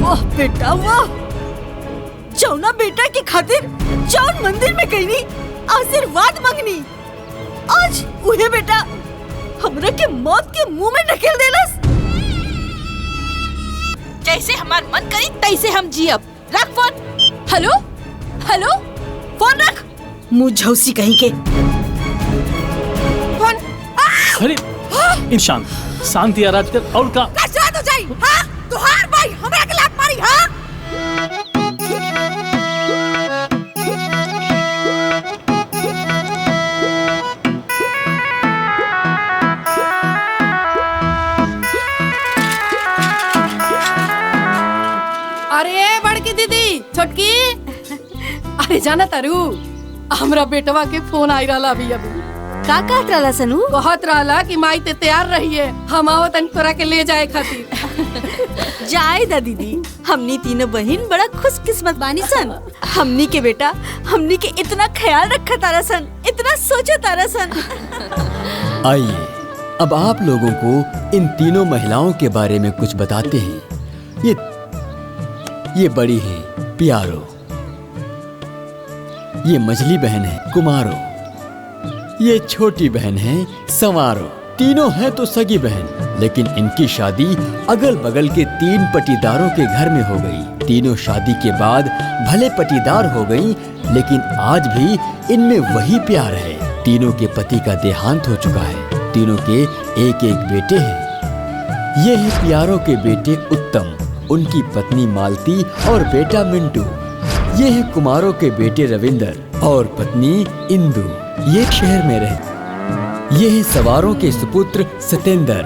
वाह बेटा वाह, जौना बेटा की खातिर जौन मंदिर में गईनी आशीर्वाद मांगनी, आज उहे बेटा हमरा के मौत के मुंह में ढकेल देलस। जैसे हमार मन करी तैसे हम जियब। रख फोन। हेलो हेलो, फोन रख। मुंह झौसी कहीं के। फोन। अरे शांति आराज कर और का रात हो जाई। हां तुहार भाई हमरा के लात मारी। हां अरे बड़की दीदी, छोटकी, अरे जाना तारू, हमरा बेटवा के फोन आई रहा अभी। का कहत रहला सनू? कहत रहला कि माई ते तैयार रहिए, हम आवत तन तोरा के ले जाए खातिर। जाए दा दीदी, हमनी तीनों बहन बड़ा खुशकिस्मत बानी सन। हमनी के बेटा हमनी के इतना ख्याल रखा तारा सन, इतना सोचा तारा सन। आइए अब आप लोगों को इन तीनों महिलाओं के बारे में कुछ बताते हैं। ये बड़ी है प्यारो, ये मझली बहन है कुमारो, ये छोटी बहन है संवारो। तीनों हैं तो सगी बहन, लेकिन इनकी शादी अगल बगल के 3 पटीदारों के घर में हो गई। तीनों शादी के बाद भले पटीदार हो गई, लेकिन आज भी इनमें वही प्यार है। तीनों के पति का देहांत हो चुका है। तीनों के एक एक बेटे हैं। ये है प्यारों के बेटे उत्तम, उनकी पत्नी मालती और बेटा मिंटू। ये है कुमारों के बेटे रविंदर और पत्नी इंदु, ये शहर में रहते। ये है सवारों के सुपुत्र सतेंद्र,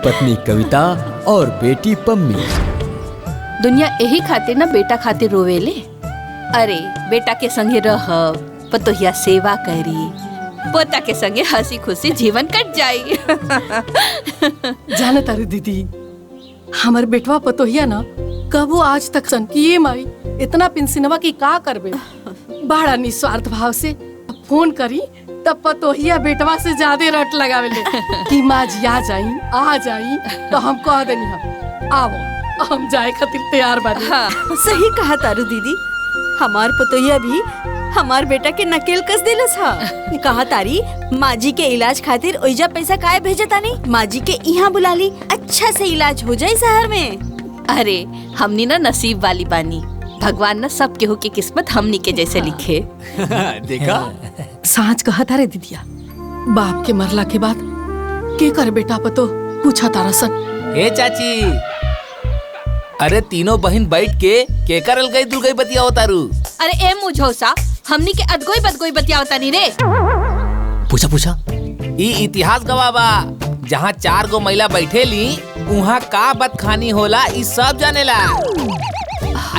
पत्नी कविता और बेटी पम्मी। दुनिया यही खातिर ना बेटा खातिर रोवेले। अरे बेटा के संगे रह, पतोहिया सेवा करी, पोता के संगे हंसी खुशी जीवन कट जाई। जाना तारू दीदी, हमर बेटवा पतोहिया ना कबो आज तक सन कि ये माई इतना पिंसिनवा की का करबे। बड़ा निस्वार्थ भाव से फोन करी तब पतोहिया बेटवा से ज्यादा रट लगावेले कि माँ जी आ जाई तो हम कह देनी हम आओ, हम जाए खातिर तैयार बानी। हाँ, सही कहा तारू दीदी, हमार पतोहिया भी हमार बेटा के नकेल कस देलस। हाँ कहा तारी, माँ जी के इलाज खातिर ओइजा पैसा काहे भेजतानी, माँ जी के यहाँ बुला ली, अच्छा से इलाज हो जाए शहर में। अरे हमनी ना नसीब वाली बानी, भगवान ना सब केहू के किस्मत हमनी के जैसे लिखे। देखा सांच कहा तारे दीदिया, बाप के मरला के बाद के कर बेटा पतो पूछा तारा सन। ए चाची, अरे तीनों बहन बैठ के करल गई दुर्गई बतिया तारू। अरे ए मुझौसा, हमनी के अदगोई बदगोई बतिया तानी रे। पूछा ई इतिहास गवाह बा, जहाँ 4 गो महिला बैठे ली उहाँ का बदखानी होला ई सब जानेला।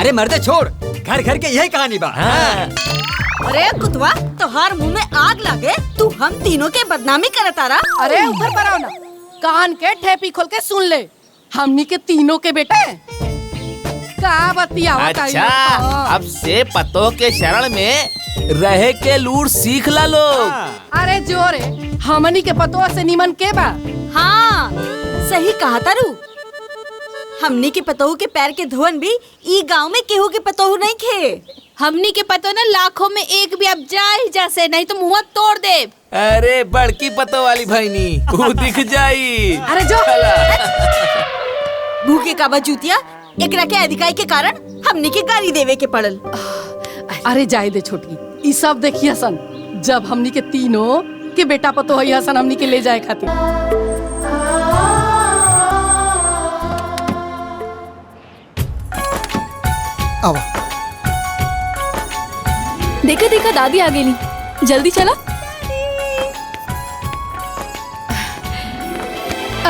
अरे मर्दे छोड़, घर घर के यही कहानी बा। हाँ। अरे कुतवा, तोहार मुंह में आग लागे, तू हम तीनों के बदनामी करत तारा। अरे ऊपर पर आओ ना, कान के ठेपी खोल के सुन ले, हमनी के तीनों के बेटे का बतिया। अच्छा, अब से पतों के शरण में रहे के लूट सीख ला लोग। अरे जोरे, हमनी के पतों से निमन के बा। हाँ सही कहा तारू, हमनी के पतोहू के पैर के धोवन भी ई गांव में केहू के पतोहू नहीं खे। हमनी के पतो ना लाखों में एक भी, अब जा ही जा से, नहीं तो मुँह तोड़ दे। अरे बड़की पतो वाली भैनी वो दिख जाई। अरे जो भूखे का बजूतिया, एकरा के अधिकारी के कारण हमनी के गाली देवे के पड़ल। अरे जाए दे छोटकी, ई सब देखिए सन, जब हमनी के तीनों के बेटा पतो है हसन हमनी के ले जाए खातिर। आवा। देखा देखा दादी आ गई, जल्दी चला।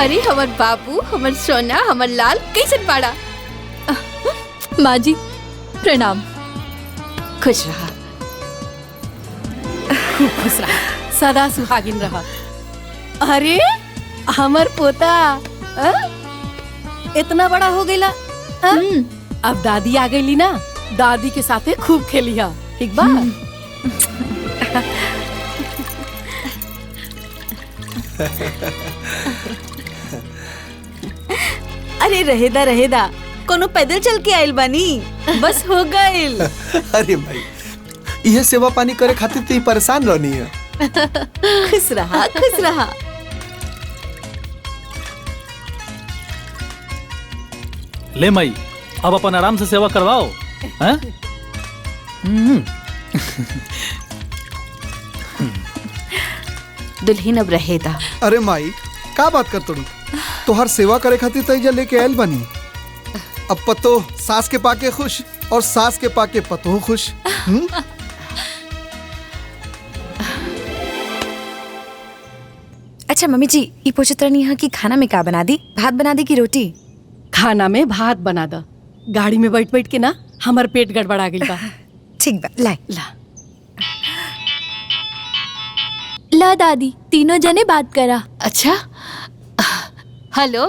अरे हमर बाबू, हमर सोना, हमर लाल, कैसन बाड़ा? माँ जी प्रणाम। खुश रहा, खूब खुश रहा, सदा सुहागिन रहा। अरे हमर पोता इतना बड़ा हो गईला। अब दादी आ गईली ना, दादी के साथे खूब खेलिया, ठीक बा? अरे रहेदा कोनो पैदल चल के आइल बानी, बस हो गइल। अरे भाई यह सेवा पानी करे खातिर तो परेशान रहनी है। खुश रहा खुश रहा। ले माई, अब अपन आराम से सेवा करवाओ। हैं? दुल्हन अब रहेदा। अरे माई का बात कर तोड़ी, तोहर सेवा करे खातिर तैजा लेके आयल बनी। अब पतो सास के पाके खुश और सास के पाके पतो खुश। अच्छा मम्मी जी, ये पूछत रहनी है कि खाना में का बना दी, भात बना दी कि रोटी? खाना में भात बना द। गाड़ी में बैठ बैठ के ना हमार पेट गड़बड़ा गइल बा। ठीक बा, लाए। ला ला दादी, तीनों जने बात करा। अच्छा, हेलो,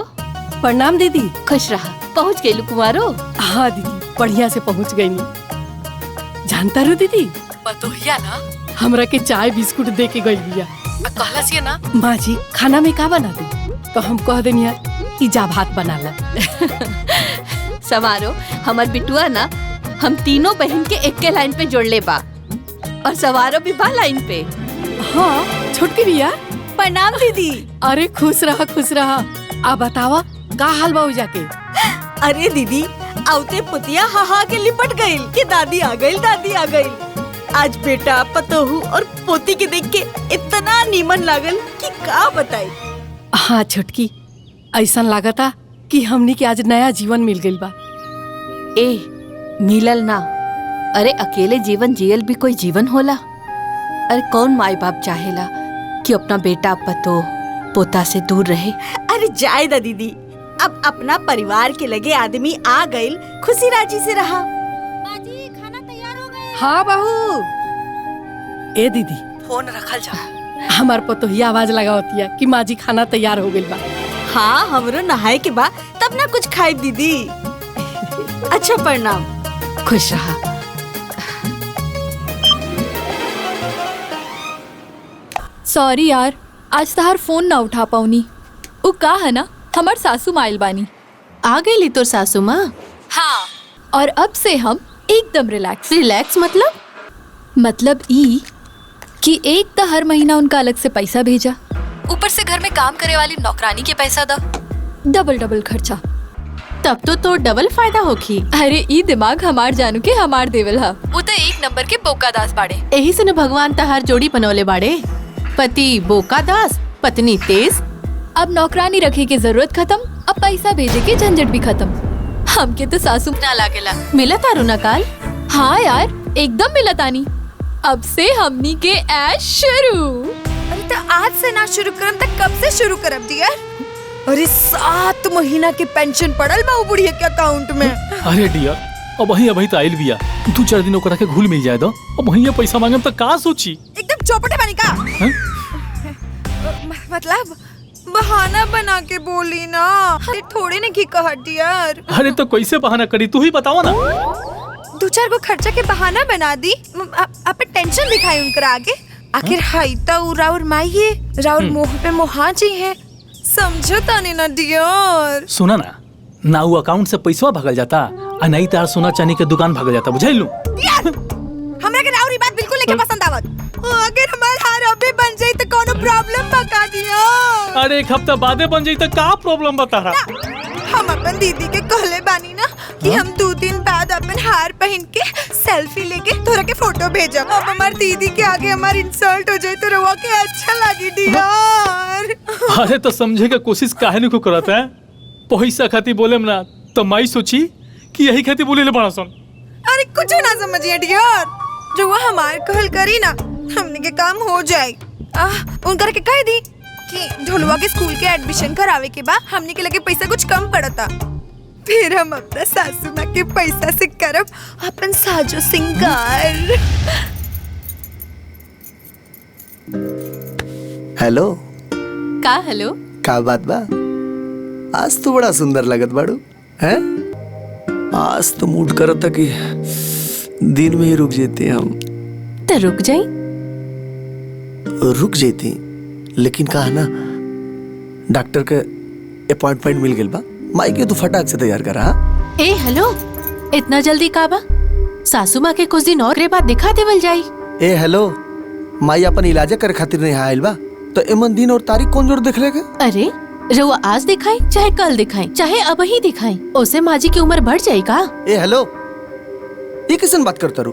प्रणाम दीदी। खुश रहा। पहुँच गई कुमारो? हाँ दीदी, बढ़िया से पहुँच गई नी। जानता रो दीदी, पतोहिया ना हमरा के चाय बिस्कुट दे के गई बिया। कहला से ना माँ जी खाना में का बना दी, तो हम कह देनिया कि जा भात बना ला। सवारो हमार बिटुआ ना हम तीनों बहन के एक के लाइन पे जोड़ ले बा, और सवारो भी बा लाइन पे। हाँ छोटकी बिया। प्रणाम दीदी। अरे खुश रहा खुश रहा। आ बतावा का हाल बा जाके? अरे दीदी, आउते पुतिया हाहा के लिपट गइल कि दादी आ गइल। आज बेटा पतोहू और पोती के देख के इतना नीमन लागल कि का बताई। हाँ छोटकी, ऐसा लागता कि हमनी के आज नया जीवन मिल गइल बा। ए मिलल ना, अरे अकेले जीवन जियल भी कोई जीवन होला? अरे कौन माई बाप चाहेला कि अपना बेटा पतो पोता से दूर रहे? अरे जाए दा दीदी, अब अपना परिवार के लगे आदमी आ गइल, खुशी राजी से रहा। माजी खाना तैयार हो गया। हाँ बहू। ए दीदी फोन रखल जा, हमार पतोहिया आवाज लगावतिया कि माँ जी खाना तैयार हो गइल बा। हाँ हमरो नहाए के बाद तब ना कुछ खाई दीदी। अच्छा प्रणाम। खुश रहा। सॉरी यार, आज तहार फोन ना उठा पाऊनी। उ का है ना, हमार सासू माइल बानी। आ गई तोर सासू माँ? हाँ, और अब से हम एकदम रिलैक्स। रिलैक्स मतलब ई कि एक तो हर महीना उनका अलग से पैसा भेजा, ऊपर से घर में काम करे वाली नौकरानी के पैसा दा, डबल खर्चा। तब तो डबल फायदा होखी। अरे ई दिमाग हमार जानू के हमार देवल हा। वो तो एक नंबर के बोका दास बाड़े। यही से न भगवान तहार जोड़ी बनौले बाड़े, पति बोका दास पत्नी तेज। अब नौकरानी रखे के जरूरत खत्म, अब पैसा भेजे के झंझट भी खत्म। हमके तो सासू ना लागेला। मिला तारू ना काल? हाँ यार, एकदम मिला तानी। अब से हमनी के ऐश शुरू। अरे तो आज से ना शुरू करम तो कब से शुरू करब डियर? अरे 7 महीना के पेंशन पड़ल बा उ बुढ़िया के अकाउंट में। अरे डियर, अब वही तो आइल बिया, 2-4 दिन ओकरा के घुल मिल जाए दो। अब वही पैसा मांगम तो का सोची? एकदम चौपटे बनी का? मतलब बहाना बना के बोली ना, अरे थोड़े ने की कहा डियर। अरे तो कैसे बहाना करी, तू ही बताओ ना। 2-4 गो खर्चा के बहाना बना दी, आप टेंशन दिखाई उनकर आगे। आखिर हाई तो राउर माई है, राउर मोह पे मोहा जी है, समझो ताने ना डियर। सुना ना वो अकाउंट से पैसा भागल जाता, आ नहीं तार सोना चांदी के दुकान भागल जाता, बुझाई लू? हमरा के राउरी बात बिल्कुल नहीं पसंद आवत। अगर हमार हार अबे बन जाई तो कोनो प्रॉब्लम बता दियो। अरे 1 हफ्ता बादे बन जाई तो का प्रॉब्लम बता रहा? हम अपन दीदी के कहले बानी ना कि हम 2 दिन बाद अपन हार पहन के सेल्फी लेके तोरा के फोटो भेजब। अब हमार दीदी के आगे हमार इंसल्ट हो जाए तो रवा के अच्छा लगी डियर। अरे तो समझे के कोशिश काहे नहीं को करता है? पैसा खाती बोले ना तो माई सोची कि यही खाती बोले ले बड़ा सन। अरे कुछ ना समझिए डियर, जो वो हमार कहल करी ना हमने के काम हो जाए। उनकर के कह दी कि ढोलुआ के स्कूल के एडमिशन करावे के बाद हमने के लगे पैसा कुछ कम पड़ता, फिर हम अपना सासू माँ के पैसा से करब अपन साजो सिंगार। हेलो का हेलो? का बात बा? आज तो बड़ा सुंदर लगत बाड़ू हैं? आज तो मूड करता कि दिन में ही रुक जेते हम। तो रुक जाई। रुक जेती, लेकिन कहा ना डॉक्टर के अपॉइंटमेंट मिल गइल बा, माई के तू फटाक से तैयार करा। ए हेलो, इतना जल्दी काबा? सासू माँ के कुछ दिन और के बाद दिखा देवल जाई। ए हेलो, माई अपन इलाज करे खातिर नहीं आयल बा, तो एमन दिन और तारीख कौन जोड़ देख लेगा? अरे रउआ आज दिखाई चाहे कल दिखाई चाहे अब ही दिखाई, ओसे माजी की उम्र बढ़ जाई का? ए हेलो, ये किसन बात करता रू?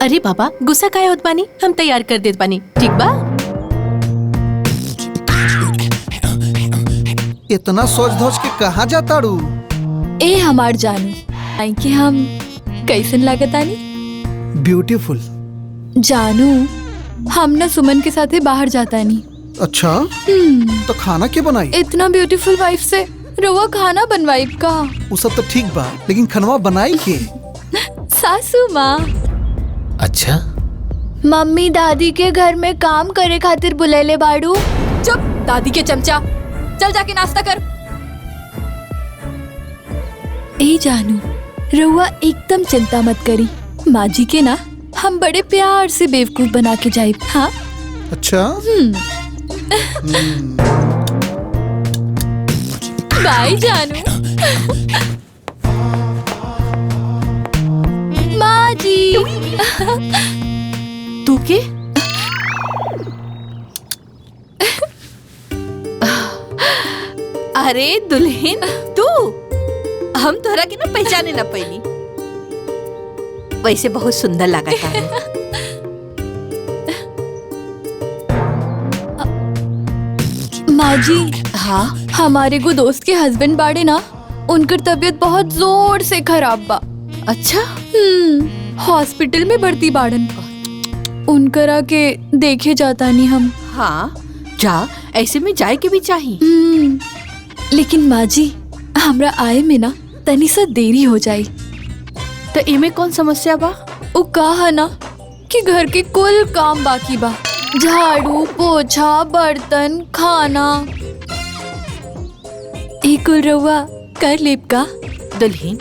अरे बाबा गुस्सा काहे होत बानी, हम तैयार कर देत बानी, ठीक बा? इतना सोच धोच के कहाँ जाता रू? ए हमार जानू आई कि हम कैसन लागत आनी? ब्यूटीफुल। जानू हम ना सुमन के साथे बाहर जाता नहीं। अच्छा तो खाना क्या बनाई? इतना ब्यूटीफुल वाइफ से रवा खाना बनवाई का? वो सब तो ठीक बा, लेकिन खनवा बनाई के? सासू माँ। अच्छा मम्मी दादी के घर में काम करे खातिर बुलेले बाड़ू। चुप दादी के चमचा, चल जाके नाश्ता कर। ए जानू रउआ एकदम चिंता मत करी, माँ जी के ना हम बड़े प्यार से बेवकूफ बना के जाए। हाँ अच्छा बाय जानू। माँ जी तू के? अरे दुल्हन तू, हम तोहरा के ना पहचाने ना पैनी, वैसे बहुत सुंदर लगा था। माँ जी हाँ हमारे को दोस्त के हस्बैंड बाड़े ना, उनकर तबीयत बहुत जोर से खराब बा। अच्छा हॉस्पिटल में भर्ती बाड़न, उनकरा के देखे जाता नहीं हम। हाँ जा, ऐसे में जाए के भी चाहिए। लेकिन माँ जी हमरा आए में ना तनी सा देरी हो जाए। तो इमे कौन समस्या बा? वो कहा ना कि घर के कुल काम बाकी बा, झाड़ू पोछा बर्तन खाना, एक कुल रउआ कर लेब का? दुल्हन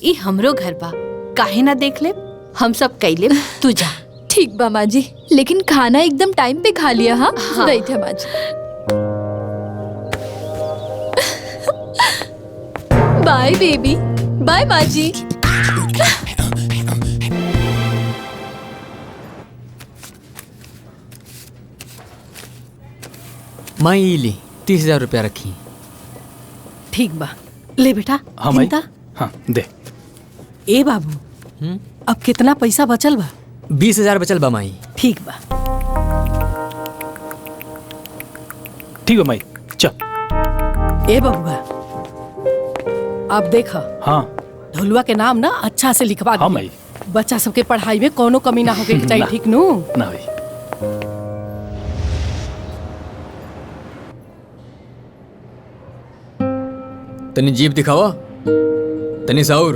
ई हमरो घर बा, काहे ना देख ले, हम सब कई ले, तू जा। ठीक बा माँ जी, लेकिन खाना एकदम टाइम पे खा लिया। हाँ, बैठे माँ जी। बाय बेबी, बाय माँ जी। माई ली 30,000 रुपया रखी। ठीक बा, ले बेटा। हाँ भाई, गिनता। हाँ दे। ए बाबू अब कितना पैसा बचल बा? 20,000 बचल बा माई। ठीक बा। ठीक है माई, चल। ए बबुआ अब देखा, हाँ ढोलुआ के नाम ना अच्छा से लिखवा दे। हाँ माई। बच्चा सबके पढ़ाई में कोनो कमी ना होके चाहिए, ठीक नु? ना भाई। तनी जीप दिखावा, तनी साउर।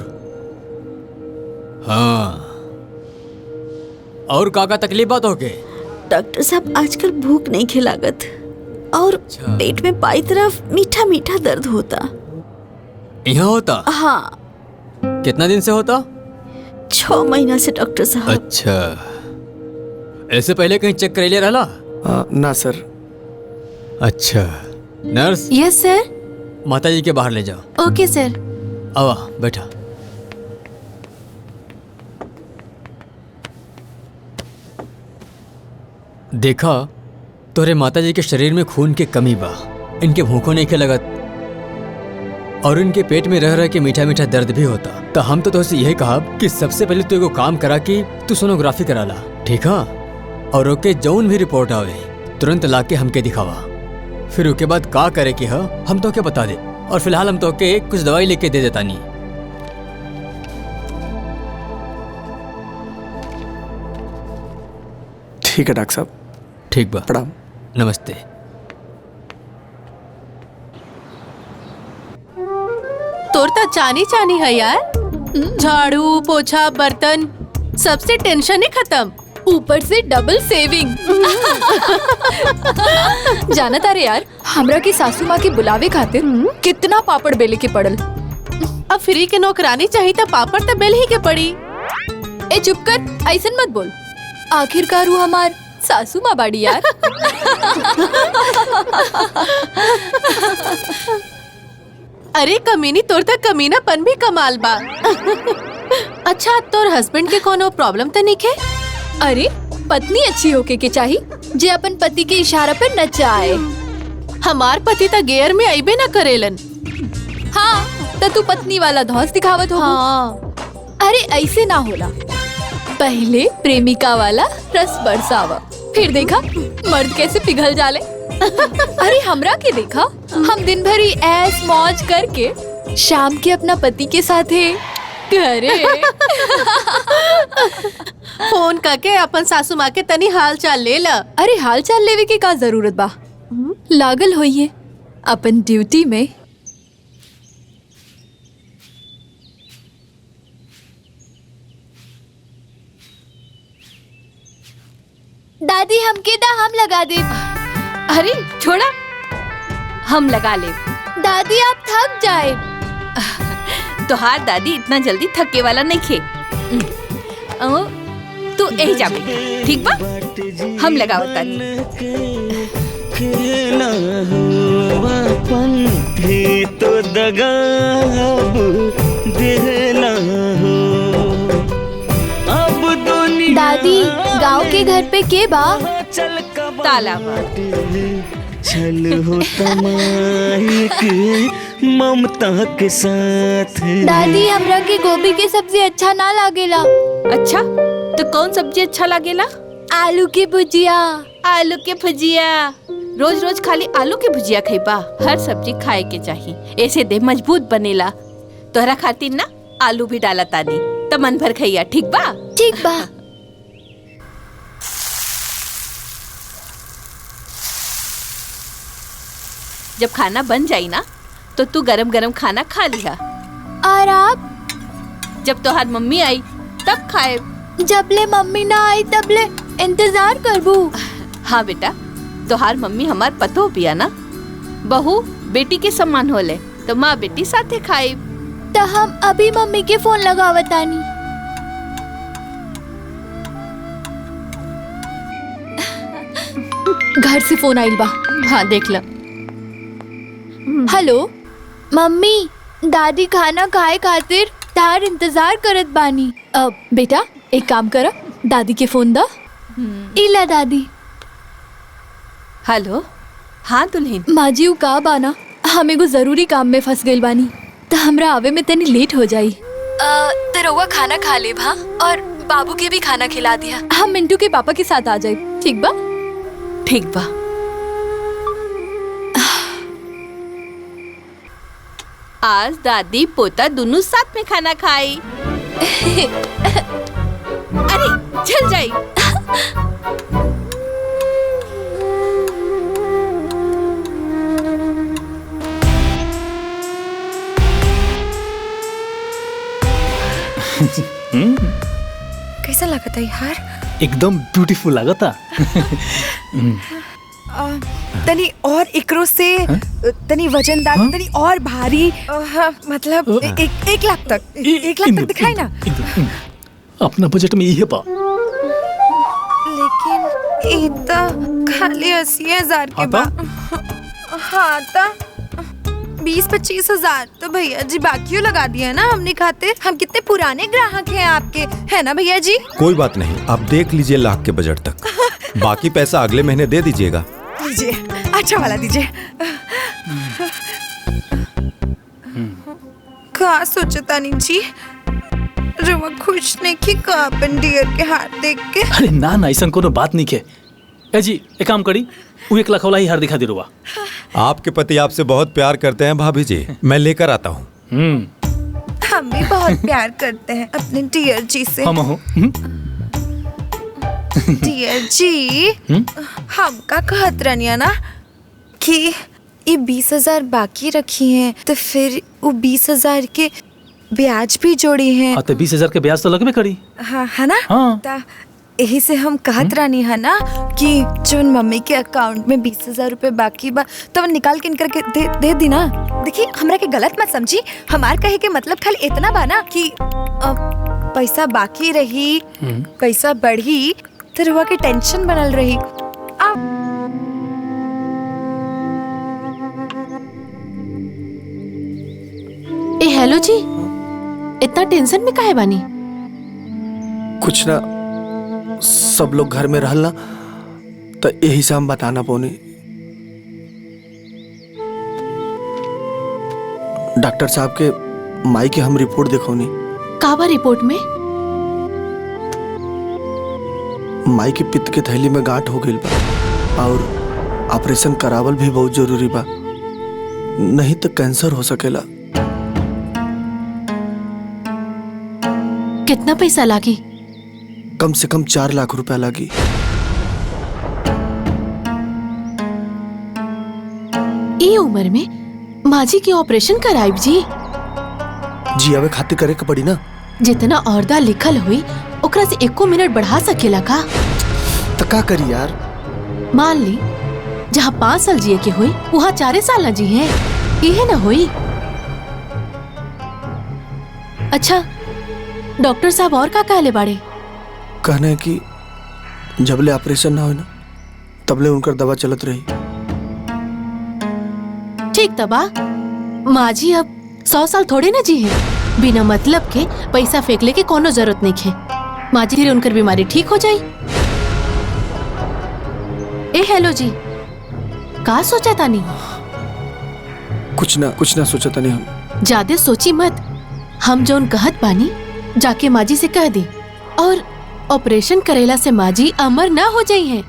हाँ और काका तकलीफ बात हो के? डॉक्टर साहब आजकल भूख नहीं खिलागत और पेट में बाई तरफ मीठा मीठा दर्द होता। यहाँ होता? हाँ। कितना दिन से होता? 6 महीना से डॉक्टर साहब। अच्छा, ऐसे पहले कहीं चेक कर ले रहा? ना सर। अच्छा नर्स। यस सर। माता जी के बाहर ले जाओ। ओके सर। आवा बैठा। देखा तोरे माता जी के शरीर में खून की कमी बा, इनके भूखों नहीं के लगत और इनके पेट में रह रह के मीठा मीठा दर्द भी होता। तो हम तो तुझसे यही कहा कि सबसे पहले तू एगो काम करा कि तू सोनोग्राफी करा ला, ठीक है? और ओके जौन भी रिपोर्ट आवे तुरंत ला के हमके दिखावा, फिर उसके बाद का करे कि हम तो क्या बता दे। और फिलहाल हम तो के कुछ दवाई लेके दे देता नहीं। ठीक है डॉक्टर साहब। ठीक बा, प्रणाम। नमस्ते। तोर तो चानी चानी है यार, झाड़ू पोछा बर्तन सबसे टेंशन ही खत्म, ऊपर से डबल सेविंग। जाना तारे यार, हमरा की सासू माँ के बुलावे खातिर कितना पापड़ बेले के पड़ल। अब फ्री के नौकरानी चाहिए तो पापड़ तो बेल ही के पड़ी। ए चुप कर, ऐसन मत बोल, आखिरकार वो हमार सासू माँ बाड़ी यार। अरे कमीनी, तोर तक कमीनापन भी कमाल बा। अच्छा, तोर हस्बैंड के कोनो प्रॉब्लम तो नहीं है? अरे पत्नी अच्छी होके के चाही जे अपन पति के इशारा पे नचाए। हमार पति तो गेयर में आईबे न करेलन। हाँ तो तू पत्नी वाला धौंस दिखावत हो। हाँ। अरे ऐसे ना होला, पहले प्रेमिका वाला रस बरसावा, फिर देखा मर्द कैसे पिघल जाले। अरे हमरा के देखा, हम दिन भर ही ऐस मौज करके शाम के अपना पति के साथ है घरे। फोन करके अपन सासू माँ के तनी हाल चाल ले ला। अरे हाल चाल लेवे के का जरूरत बा, लागल होइए अपन ड्यूटी में। दादी हमके दा, हम लगा दे। अरे छोड़ा, हम लगा ले। दादी आप थक जाए। तोहार दादी इतना जल्दी थके वाला नहीं खे। तू यही जा बेटा, ठीक बा? हम लगावत तानी। तो दगा देना हो अब दुनिया। दादी गांव के घर पे के बा? ताला बा। चल हो तमाइक ममता के साथ। दादी हमरा के गोभी के सब्जी अच्छा ना लागेला। अच्छा तो कौन सब्जी अच्छा लागेला? आलू की भुजिया। आलू के भुजिया? रोज रोज खाली आलू के भुजिया खइबा? हर सब्जी खाए के चाहिए, ऐसे देह मजबूत बनेला। तोहरा खातिर ना आलू भी डाला तानी, तो मन भर खइया, ठीक बा? ठीक बा। जब खाना बन जाई ना तो तू गरम गरम खाना खा लिहा। और आप? जब तोहार मम्मी आई तब खाए। जबले मम्मी ना आई तबले इंतजार करबू। हाँ बेटा, तोहार मम्मी हमार पतो पिया ना, बहू बेटी के सम्मान होले, तो माँ बेटी साथे खाए। तो हम अभी मम्मी के फोन लगावतानी। घर से फोन आइल बा। हाँ देख ला। हेलो मम्मी, दादी खाना खाए खातिर तार इंतजार करत बानी। बेटा एक काम करा, दादी के फोन दा। इला दादी। हेलो। हाँ दुल्हन। माजी उ का बाना, हम एगो जरूरी काम में फंस गइल बानी, तो हमरा आवे में तनी लेट हो जाई। तो रउआ खाना खा ले भा, और बाबू के भी खाना खिला दिया। हम मिंटू के पापा के साथ आ जाए, ठीक बा? ठीक बा। आज दादी पोता दोनों साथ में खाना खाई। अरे चल जाई। कैसा लगा था यार? एकदम ब्यूटीफुल लगा था। तनी और एकरो से तनी वजनदार, तनी और भारी, मतलब 1 लाख तक, 1 लाख तक दिखाई ना। अपना बजट में ये पा। लेकिन ये तो खाली 80,000 के बा। हाँ तो 20-25 हजार तो भैया जी बाकियों लगा दिया ना हमने खाते। हम कितने पुराने ग्राहक हैं आपके, है ना भैया जी? कोई बात नहीं, आप देख लीजिए लाख के बजट तक, बाकी पैसा अगले महीने दे दीजिएगा। दीजिए, अच्छा वाला दीजिए। क्या सोचता नहीं जी, रुआ खुश नहीं की का अपन डियर के हाथ देख के? अरे ना ना, ऐसा कोनो बात नहीं के। ए जी एक काम करी, वो 1 लाख वाला ही हार दिखा दे रुआ। आपके पति आपसे बहुत प्यार करते हैं भाभी जी, मैं लेकर आता हूँ। हम भी बहुत प्यार करते हैं अपने डियर जी से। हम हो डियर जी, हम का कहत रनिया ना कि ये 20,000 बाकी रखी हैं, तो फिर वो 20,000 के ब्याज भी जोड़ी हैं। तो 20,000 के ब्याज तो लगबे करी। हाँ है ना? हाँ। यही से हम कहत रानी है ना कि जो मम्मी के अकाउंट में 20,000 रुपए बाकी बा, तो निकाल के इनकर के दे दी ना। देखिए हमरा के गलत मत समझी, हमार कहे के मतलब खाली इतना बा ना कि पैसा बाकी रही, पैसा बढ़ी तो रुआ के टेंशन बनल रही। ए हेलो जी, इतना टेंशन में काहे बानी? कुछ ना, सब लोग घर में रहल ना, तो यही से हम बताना पौनी। डॉक्टर साहब के माई के हम रिपोर्ट देखौनी। काबा रिपोर्ट में? माई के पित्त के थैली में गांठ हो गई बा और ऑपरेशन करावल भी बहुत जरूरी बा, नहीं तो कैंसर हो सकेला। कितना पैसा लागी? कम से कम 4 लाख रुपया लागी। ये उम्र में माँ जी के ऑपरेशन कराइब जी? जी अवे खातिर करे के पड़ी ना। जितना औरदा लिखल हुई ओकरा से 1 मिनट बढ़ा सकेला का? तो का करी यार? मान ली जहाँ 5 साल जिए के हुई वहाँ 4 साल न जी है, ये ना हुई। अच्छा डॉक्टर साहब और का कहले बाड़े? कहना है कि जबले ऑपरेशन ना हो ना तबले उनकर दवा चलत रही। ठीक तबा माँ जी अब 100 साल थोड़े ना जी है, बिना मतलब के पैसा फेंकले के कोनो जरूरत नहीं है। माँ जी उनकर बीमारी ठीक हो जाई। ए हेलो जी, का सोचा तानी? कुछ ना सोचा था नहीं हम। ज्यादा सोची मत, हम जो उन कहत बानी जाके माँ जी से कह दी, और ऑपरेशन करेला से माँ जी अमर ना हो जाई है।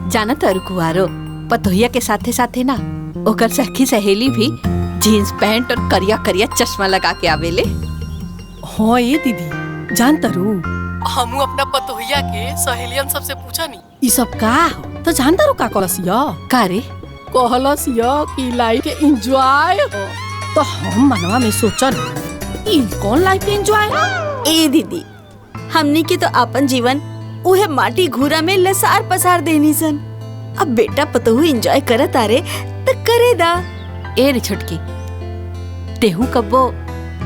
जाना तारू कुआरो, पतोहिया के साथे साथे ना ओकर सखी सहेली भी जीन्स पैंट और करिया करिया चश्मा लगा के आवेले। हाँ ये दीदी, जान तारू हमू अपना पतोहिया के सहेलियन सबसे पूछा नहीं ई सब का हो, तो जान तारू का कहलसिया? का रे? कहलसिया कि लाइफ के एंजॉय हो, तो हम मनवा में सोचन ई कौन लाइफ के एंजॉय? ए दीदी, हमनी के तो अपन जीवन उहे माटी घूरा में लसार पसार देनी सन। अब बेटा पतोहू एंजॉय करत आरे तो करे दा। ए रे छोटकी, तेहू कब्बो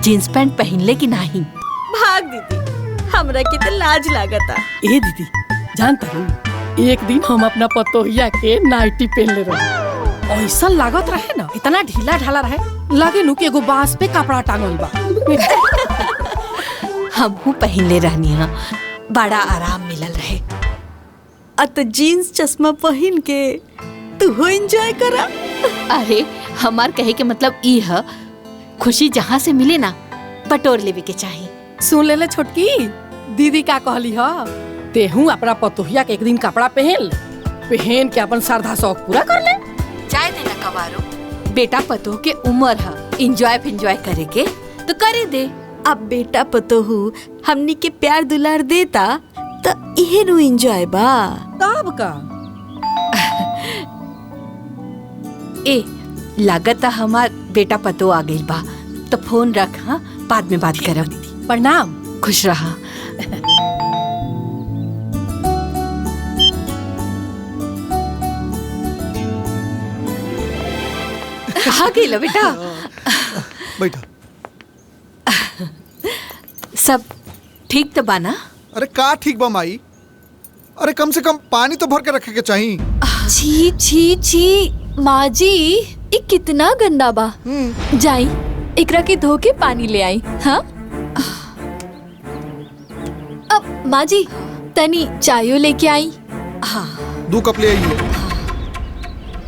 जीन्स पैंट पहनले की नहीं? भाग दीदी, हमरा के तो लाज लागता। ए दीदी जान तारू, एक दिन हम अपना पतोहिया के नाइटी पहन ले रहे, ऐसा लागत रहे ना, इतना ढीला ढाला रहे, लगे नु कि एगो बांस पे कपड़ा टांगल बा। हमहू पहनले रहनी हा, बड़ा आराम मिलल रहे। तो जीन्स चश्मा पहन के तू हो एंजॉय करा। अरे हमार कहे के मतलब ई है, खुशी जहाँ से मिले ना बटोर लेवे के चाहिए। सुन ले छोटकी, दीदी का कहली हा, तेहू अपना पतोहिया के एक दिन कपड़ा पहन के अपन श्रद्धा शौक पूरा कर ले। जाए देना कवारो, बेटा पतोह के उम्र है एंजॉय करे के, तो करे दे। अब बेटा पतोहू हमनी के प्यार दुलार देता तो इहे नु एंजॉय बा। तब का ए लागत हमार बेटा पतो आ गई बा, तो फोन रख, हाँ बाद में बात करब। प्रणाम, खुश रहा। आ गई लो बेटा, बैठा। सब ठीक तो बाना? अरे का ठीक बा माई, अरे कम से कम पानी तो भर के रखे के चाहिए। छी छी छी माँ जी, ये कितना गंदा बा। जाई एकरा के धो के पानी ले आई। हाँ अब माँ जी तनी चायो लेके आई। हाँ 2 कप ले आइए।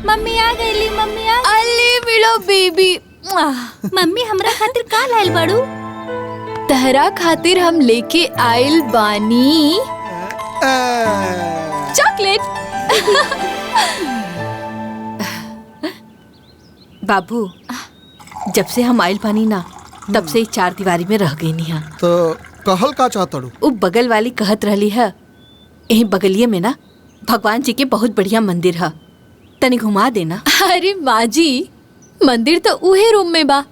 मम्मी आ गईली, मम्मी आ। अले मिलो बेबी। मम्मी हमरा खातिर का लाइल बाड़ू? तहरा खातिर हम लेके आइल बानी चॉकलेट। बाबू, जब से हम आइल पानी ना तब से 4 दीवारी में रह गई नहीं। तो कहल का चाहता रू? वो बगल वाली कहत रहली है, यही बगलिए में ना भगवान जी के बहुत बढ़िया मंदिर है, तनी घुमा देना। अरे माँ जी, मंदिर तो उहे रूम में बा।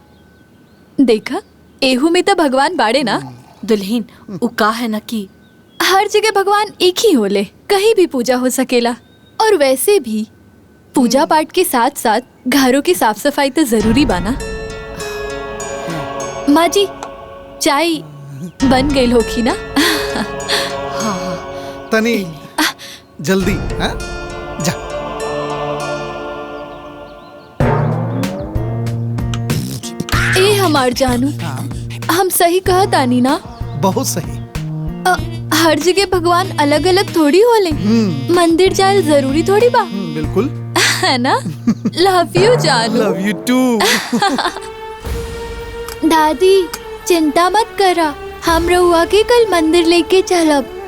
देखा, एहू में तो भगवान बाड़े ना। दुल्हीन उ का है ना कि हर जगह भगवान एक ही होले, कहीं भी पूजा हो सकेला। और वैसे भी पूजा पाठ के साथ साथ घरों की साफ सफाई तो जरूरी बाना। माँ जी, चाय बन गई होगी ना? तनी जल्दी हाँ? जा। ए हमार जानू, हम सही कहा तानी ना? बहुत सही। हर जगह भगवान अलग अलग थोड़ी होले। मंदिर जाए जरूरी थोड़ी बा। बिल्कुल है ना? लव यू जानू। Love you too. दादी चिंता मत करा, हम रहुआ के कल मंदिर लेके चलब।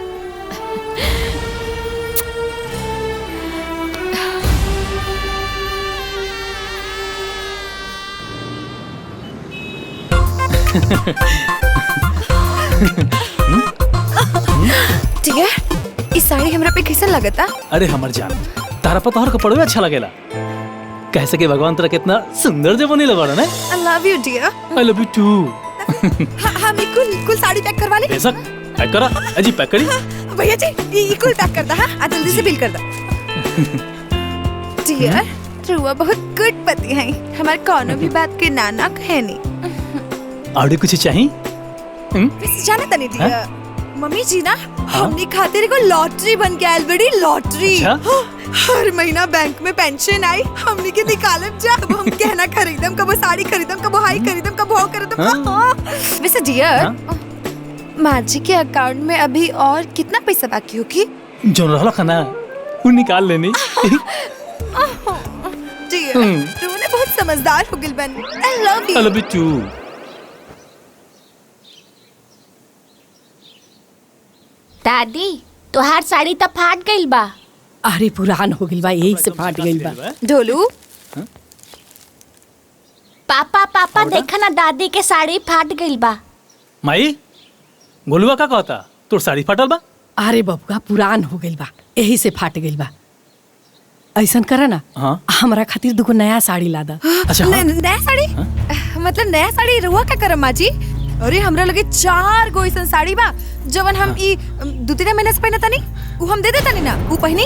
डियर, इस साड़ी हमरा पे कैसा लगता? अरे हमर जान, तारा पर तोहर कपड़वे अच्छा लगेला। कह सके भगवान तेरा कितना सुंदर जे बनेला बाड़ा ना। I love you dear। I love you too. हम कुल साड़ी पैक करवा ले। बेशक पैक करा। अजी पैक करी। भैया जी ये कुल पैक कर दा। हाँ, आ जल्दी से बिल कर दा। डियर, रुआ बहुत गुड पति है। हमारे कोनो भी बात के नाना है नहीं। और कुछ चाहिए? वैसे जाना तनी डियर, मम्मी जी ना हमने खातिर को लॉटरी बन के आयल बड़ी लॉटरी। हर महीना बैंक में पेंशन आई, हमने के निकालब जा। अब हम कहना खरीदम, कब साड़ी खरीदम, कब हाई खरीदम, कब वो खरीदम। वैसे डियर, माँ जी के अकाउंट में अभी और कितना पैसा बाकी होगी? जो रहला खाना वो निकाल लेनी। डियर, तूने बहुत समझदार हो गिलबन। I love you। I love you too। दादी, तोहार साड़ी तो फाट गइल बा। अरे पुरान हो गइल बा, यही से फाट गइल बा। ढोलू, पापा देखा ना, दादी के साड़ी फाट गइल बा। माई, गोलुआ का कहता तोर साड़ी फाटल बा? अरे बबुआ, पुरान हो गइल बा, यही से फाट गइल बा। ऐसन करा ना, हमरा खातिर दुगो नया साड़ी ला दा। अच्छा, नया साड़ी? मतलब नया साड़ी रुआ का करम माँ जी? अरे हमरा लगे 4 गो ऐसन साड़ी बा जवन हम ई 2-3 महीने से पहनता नहीं, वो हम दे देता नहीं ना, वो पहनी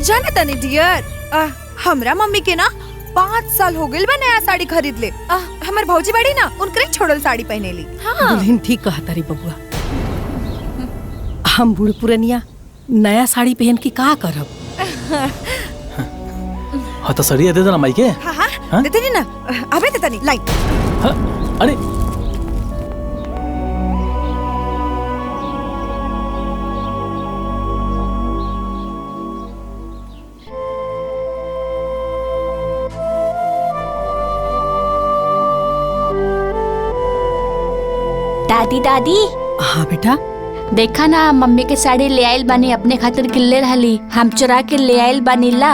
जाना तनी डियर। हमरा मम्मी के ना 5 साल हो गइल बा नया साड़ी खरीद ले। हमर भौजी बड़ी ना, उनकरे छोड़ल साड़ी पहने ली। हाँ दुल्हन ठीक कहता रे बबुआ, हम बूढ़ पुरनिया नया साड़ी पहन के का करब? हाँ तो साड़ी दे देना माई के। हाँ देते नहीं ना, अबे देता नहीं लाई। अरे दादी। हाँ बेटा, देखा ना, मम्मी के साड़ी ले आइल बानी, अपने खातिर किल्ले रहली, हम चुरा के ले आइल बानी ला।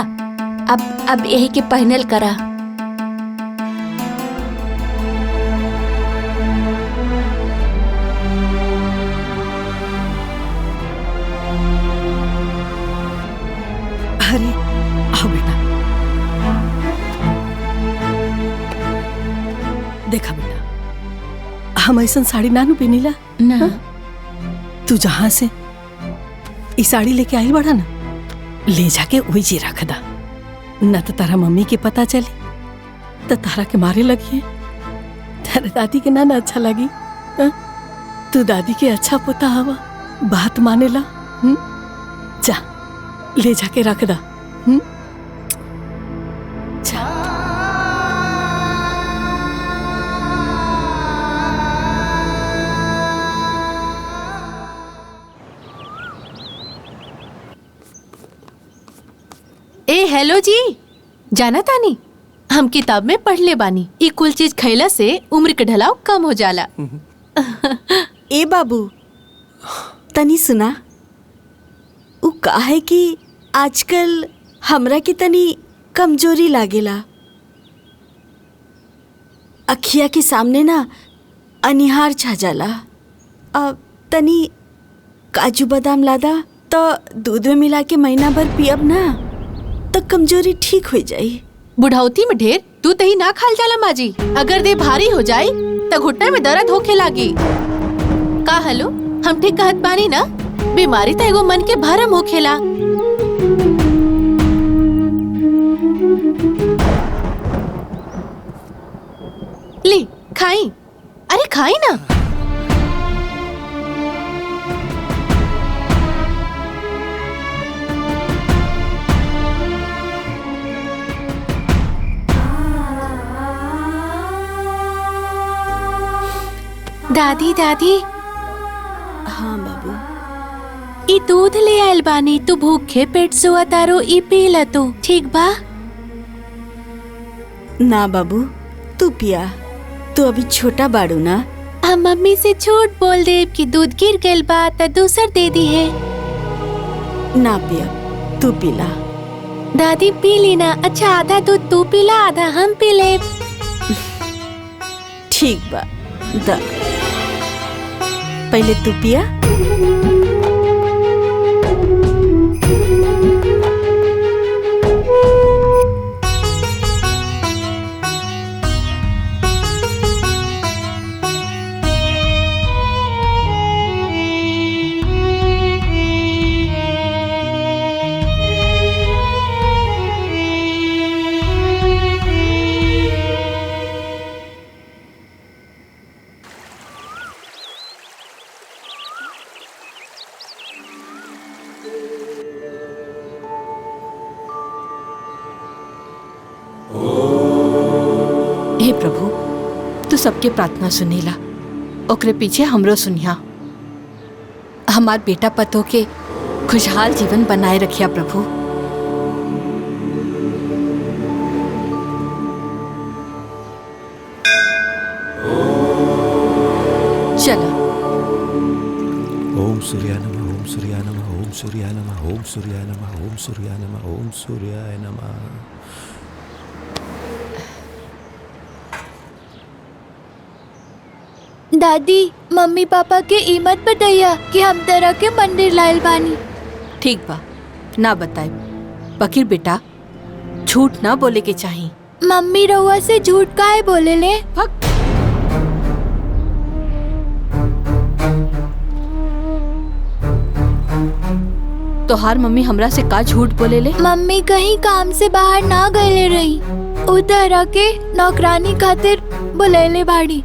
अब यही के पहनल करा। अरे आओ बेटा, देखा बेटा, हम ऐसा साड़ी नानू पहनीला ना। तू जहाँ से ई साड़ी लेके आई बड़ा ना, ले जाके वही जी रख दा, न तो तारा मम्मी के पता चली तो तारा के मारे लगी। तेरे दादी के ना अच्छा लगी। तू दादी के अच्छा पोता हवा, बात माने ला। जा ले जाके रख दा। जा। ए हेलो जी, जाना तानी, हम किताब में पढ़ ले बानी, ई कुल चीज खैला से उम्र के ढलाव कम हो जाला। ए बाबू, तनी सुना, उ काहे कि आजकल हमरा की तनी कमजोरी लागेला। अखिया के सामने ना अनिहार छा जाला। अब तनी काजू बादाम लादा तो दूध में मिला के महीना भर पियब ना। तो कमजोरी ठीक हो जाई। बुढ़ौती में ढेर तू तही ना खाल जाला माजी। अगर देह भारी हो जाई तो घुटने में दर्द होखे लागी। का हलो, हम ठीक कहत बानी ना? बीमारी तो एगो मन के भरम होखेला। ली खाई, अरे खाई ना। दादी दादी। हाँ बाबू। ई दूध ले आयल बानी, तू भूखे पेट सोआ तारो, ई पी ल तू, ठीक बा? ना बाबू, तू पिया, तू अभी छोटा बाड़ू ना। हम मम्मी से झूठ बोल दे कि दूध गिर गइल बा त दूसर दे दी है। ना पिया, तू पिला। दादी पी ली ना। अच्छा, आधा दूध तू पीला, आधा हम पी ले। ठीक बा, द पहले तू पिया। हे प्रभु, तू सबके प्रार्थना सुनीला, ओकरे पीछे हमरो सुनिया। हमार बेटा पतो के खुशहाल जीवन बनाए रखिया प्रभु। चलो। ओम सूर्याय नमः, ओम सूर्याय नमः, ओम सूर्याय नमः, ओम सूर्याय नमः, ओम सूर्याय नमः, ओम सूर्याय नमः। दादी, मम्मी पापा के ई मत बताइया कि हम तरह के मंदिर लायल बानी। ठीक बा, ना बताए। बकीर बेटा, झूठ ना बोले के चाहिए। मम्मी रउआ से झूठ काहे बोले ले? तोहार मम्मी हमरा से का झूठ बोले ले? मम्मी कहीं काम से बाहर ना गए रही, उ तरह के नौकरानी खातिर बुलेले बाड़ी।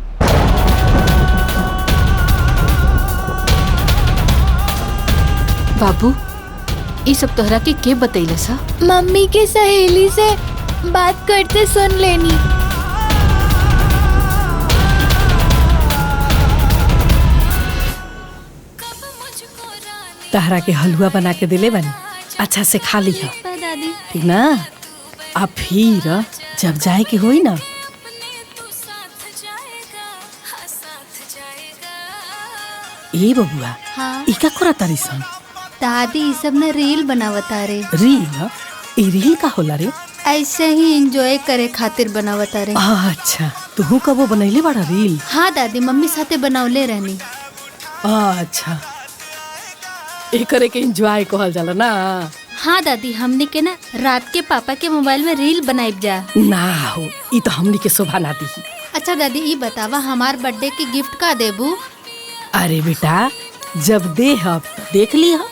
बाबू, ये सब तोहरा के बतैले सा? मम्मी के सहेली से बात करते सुन लेनी। तहरा के हलवा बना के दिले बनी, अच्छा से खा लिया, दादी। ठीक ना? अब फिर जब जाए के होई ना, ए बबुआ, हाँ इका कोरा तारी सन? दादी, ई सब ने रील बनावता रे। रील? ई रील का होला रे? ऐसे ही एंजॉय करे खातिर बनावता रे। अच्छा, तू कबो बनैले बाड़ा रील? हाँ दादी, मम्मी साथे बनावले रहनी। अच्छा, एकरे के एंजॉय कहल जाला ना? हाँ दादी, हमने के ना रात के पापा के मोबाइल में रील बनाइब जा। ना हो, ई तो हमनी के शोभा ना दी। अच्छा दादी, ये बतावा हमार बर्थडे के गिफ्ट का देबू? अरे बेटा, जब दे हम देख ली हम।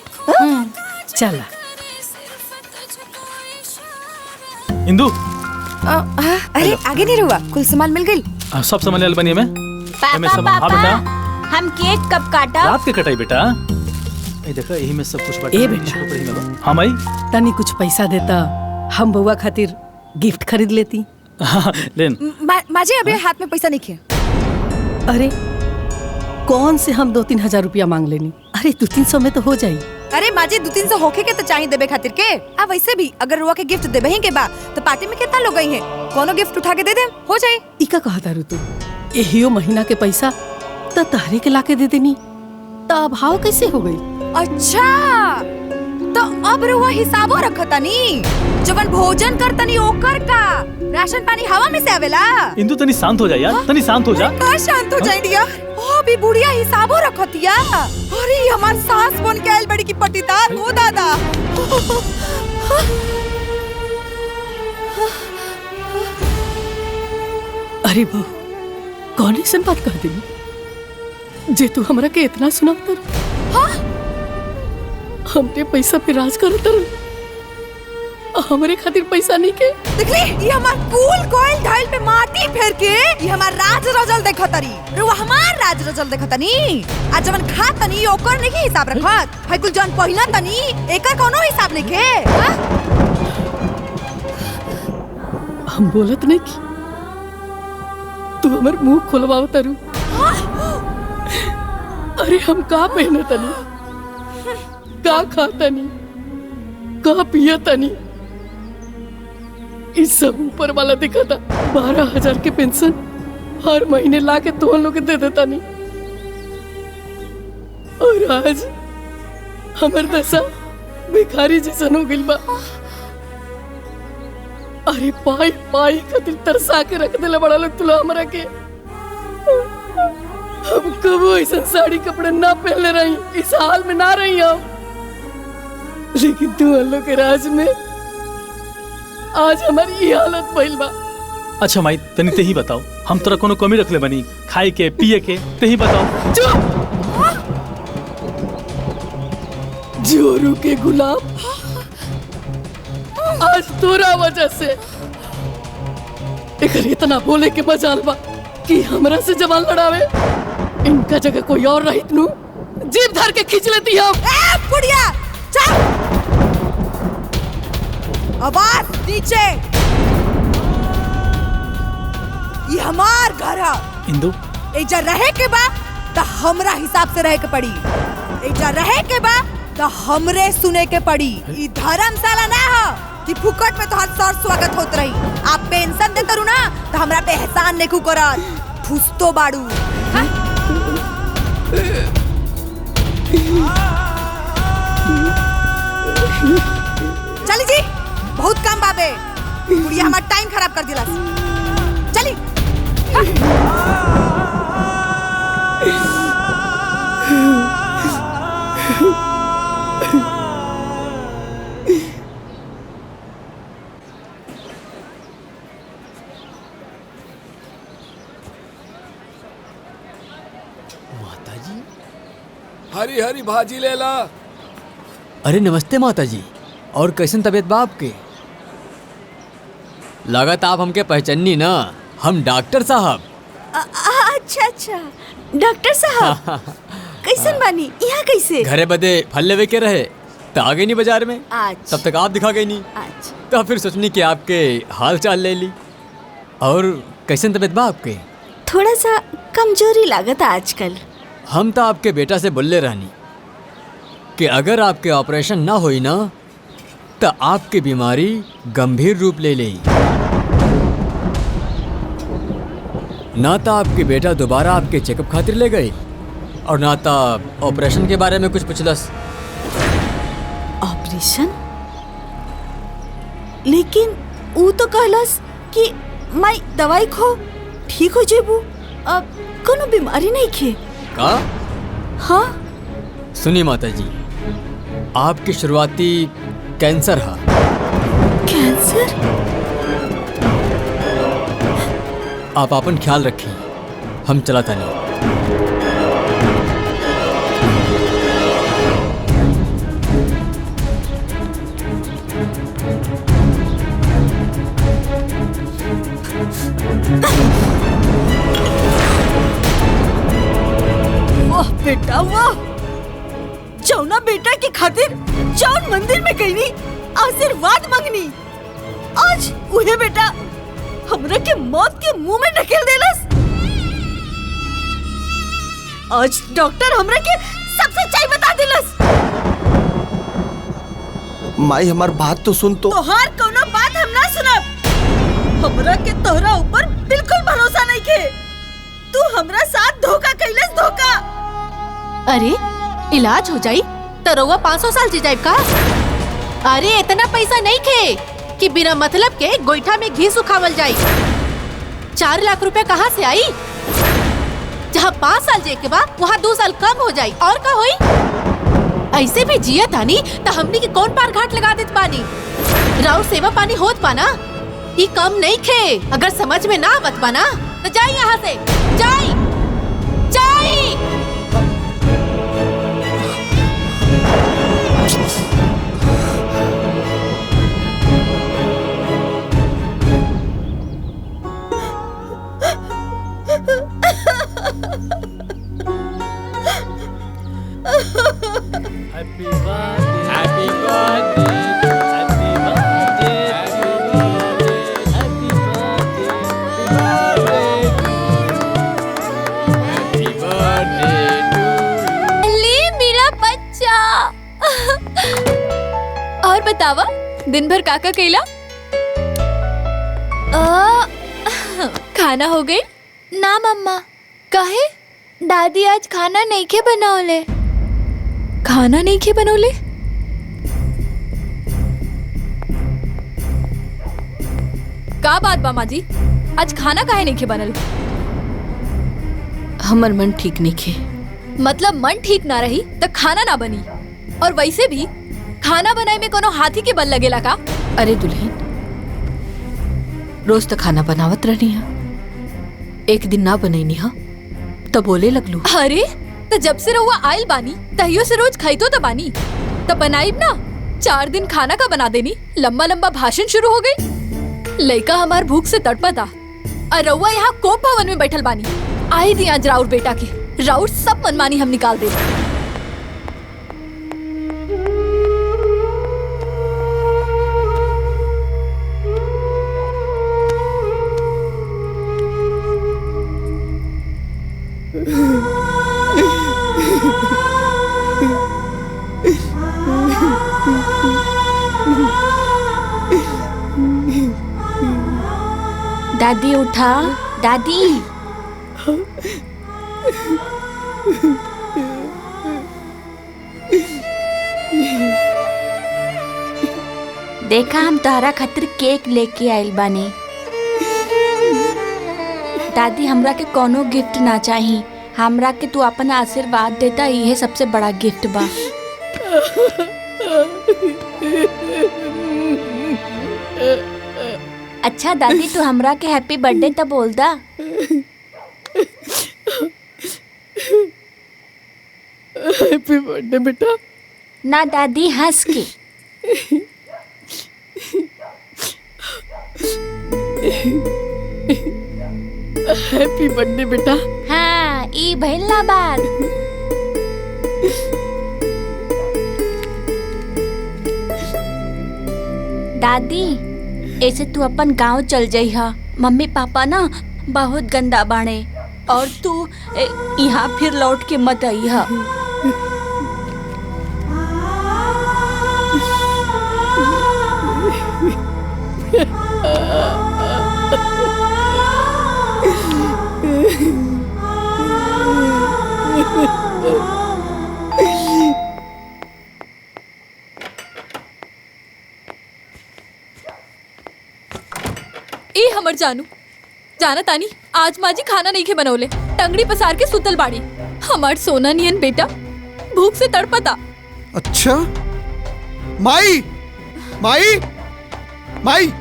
चला इंदु। अरे आगे नहीं रुआ, कुल सामान मिल गई। सब सामान ले बनी में। पापा, पापा, हम केक कब काटा? रात के कटाई बेटा। ए देखा, यही में सब कुछ बाटे। ए बेटा, हाँ माई, तनी कुछ पैसा देता, हम बउआ खातिर गिफ्ट खरीद लेती। हाँ, लेन। माजी, अभी हाथ में पैसा नहीं किया। अरे कौन से हम 2-3 हजार रुपया मांग लेनी? अरे 200-300 में तो हो जाई। अरे माजी, 200-300 होके के तो चाहिए देबे खातिर के। आ वैसे भी अगर रुआ के गिफ्ट देबे ही के बा तो पार्टी में कितना लोग गई हैं, कोनो गिफ्ट उठा के दे दे, हो जाए। इका कहता रू तू? यही महीना के पैसा तो तहरे के लाके दे देनी, तो अभाव कैसे हो गई? अच्छा, तो अब रुआ हिसाबो रखतानी, जवन भोजन करतनी ओकर का राशन पानी हवा में से आवेला। इंदु तनी शांत हो जा यार, तनी शांत हो जा। का शांत हो जाए डियर? ओ भी बुढ़िया हिसाबो रखतिया। अरे हमार सास बन के आइल बड़ी की पटीदार हो दादा। अरे बहू कौन ऐसा बात कह दी जे तू हमरा के इतना सुनावतर? हमरे पैसा पे राज करतर, हमरे खातिर पैसा नहीं के। देखली ये हमार कूल कोयल ढाल पे माटी फेर के ये हमार राज रजल देखतरी, रुआ हमार राज रजल देखतनी। आज जवन खातनी ओकर नहीं हिसाब रखत, है कुल जन पहिला तनी एकर कोनो हिसाब नहीं के। हम बोलत नहीं की तू हमर मुंह खोलवाव तरु। अरे हम का पहने तनी, का खातनी, का पिया तनी, इस सब ऊपर वाला दिखा था। 12,000 के पेंशन हर महीने ला के तो लोग दे देता नहीं, और आज हमर दशा भिखारी जैसन हो गइल बा। अरे पाई पाई खातिर तरसा के रख देले बड़ा लोग तुला हमरा के। हम कबो ऐसा साड़ी कपड़े ना पहले रही, इस हाल में ना रही हम, लेकिन तू लोग के राज में आज हमारी ये हालत भइल बा। अच्छा माई तनी ते ही बताओ, हम तोरा कोनो कमी रखले बनी खाए के पिए के, ते ही बताओ। चुप! जोरू के गुलाम आज तोरा वजह से एकर इतना बोले के मजाल बा कि हमरा से जवान लड़ावे। इनका जगह कोई और रहित नु जीभ धर के खींच लेती हम। ए बुढ़िया चल, आवाज नीचे। ये हमार घर है इंदु, एजा रहे के बा तो हमरा हिसाब से रहे के पड़ी, एजा रहे के बा तो हमरे सुने के पड़ी। ई धर्मशाला ना हो कि फुकट में तोहर सर स्वागत होत रही। आप पेंशन दे तरू ना तो हमरा पे एहसान नेकू करत, फुसतो बाड़ू। चली जी, बहुत काम बाबे, बुढ़िया हमार टाइम खराब कर दिला। चली हरी हरी भाजी ले ला। अरे नमस्ते माता जी, और कैसन तबीयत बा आपके? लागत आप हमके पहचानी ना, हम डॉक्टर साहब। अच्छा अच्छा डॉक्टर साहब, कैसन बानी? यहाँ कैसे? घरे बदे फल लेवे के रहे तो आ गई नहीं बाजार में। अच्छा। तब तक आप दिखा गई नहीं। अच्छा। तो फिर सोचनी कि आपके हाल चाल ले ली। और कैसन तबीयत बा आपके? थोड़ा सा कमजोरी लागत आजकल। हम तो आपके बेटा से बोले रहनी कि अगर आपके ऑपरेशन ना होई ना तो आपकी बीमारी गंभीर रूप ले लेई, ना तो आपके बेटा दोबारा आपके चेकअप खातिर ले गए और ना तो ऑपरेशन के बारे में कुछ पूछलस। ऑपरेशन? लेकिन वो तो कहलस कि मैं दवाई खो ठीक हो जेबू, अब कोनो बीमारी नहीं खे। का? हाँ। सुनिए माता जी, आपकी शुरुआती कैंसर है। कैंसर? आप अपन ख्याल रखिए, हम चला था नहीं। वाह बेटा वाह, जौना बेटा के खातिर जौन मंदिर में गईनी आशीर्वाद मांगनी, आज उहे बेटा हमरा के मौत के मुंह में ढकेल देलस। आज डॉक्टर हमरा के सब सच्चाई बता दिलस। माई हमार बात तो सुन। तो तोहार कोनो बात हम ना सुनब। हमरा के तोहरा ऊपर बिल्कुल भरोसा नहीं के। तू हमरा साथ धोखा कैलस, धोखा। अरे इलाज हो जाई तो रउआ 500 साल जी जाए का? अरे इतना पैसा नहीं खे कि बिना मतलब के गोईठा में घी सुखावल जाई। 4 लाख रुपए कहाँ से आई? जहाँ 5 साल जे के बाद वहाँ 2 साल कम हो जाई, और का होई? ऐसे भी जिया तानी तो हमनी के कौन पार घाट लगा देत बानी। राउर सेवा पानी होत पाना, ई कम नहीं खे। अगर समझ में ना आवत पाना तो जाई यहाँ से, जाई जाई। Happy birthday, happy birthday, happy birthday, happy birthday, ले मेरा बच्चा। और बतावा दिन भर काका कैला? खाना हो गई? ना मम्मा। काहे? दादी आज खाना नहीं खे बनौले। खाना नहीं खे बनौले? का बात बा माँ जी, आज खाना काहे नहीं खे बनल? हमर मन ठीक नहीं खे। मतलब मन ठीक ना रही तो खाना ना बनी। और वैसे भी खाना बनाए में कोनो हाथी के बल लगेला का? अरे दुल्हन, रोज तो खाना बनावत रहनी है, एक दिन ना बनैनी हा तो बोले लगलू। अरे तो जब से रहुआ आयल बानी तहियो से रोज खाइतो तो बानी, तो बनाइब ना। 4 दिन खाना का बना देनी, लंबा लंबा भाषण शुरू हो गई। लड़का हमार भूख से तड़पता और रहुआ यहाँ कोप भवन में बैठल बानी। आई दी आज राउर बेटा के, राउर सब मनमानी हम निकाल दे। दादी उठा, दादी। देखा हम तोहरा खातिर केक लेके आइल बानी। दादी हमरा के कोनो गिफ्ट ना चाही, हमरा के तू अपन आशीर्वाद देता, यही सबसे बड़ा गिफ्ट बा। अच्छा दादी, तू हमरा के हैप्पी बर्थडे तो बोल दा। हैप्पी बर्थडे बेटा। ना दादी, हंस के। हैप्पी बर्थडे बेटा। हाँ, ई भइल ना बात। दादी, ऐसे तू अपन गांव चल जाइहा। मम्मी पापा ना बहुत गंदा बाणे, और तू यहाँ फिर लौट के मत आइहा। ए हमर जानू, जाना तानी आज माँ जी खाना नहीं खे बनौले, टंगड़ी पसार के सुतल बाड़ी। हमार सोना नियन बेटा भूख से तड़पता। अच्छा माई, माई, माई,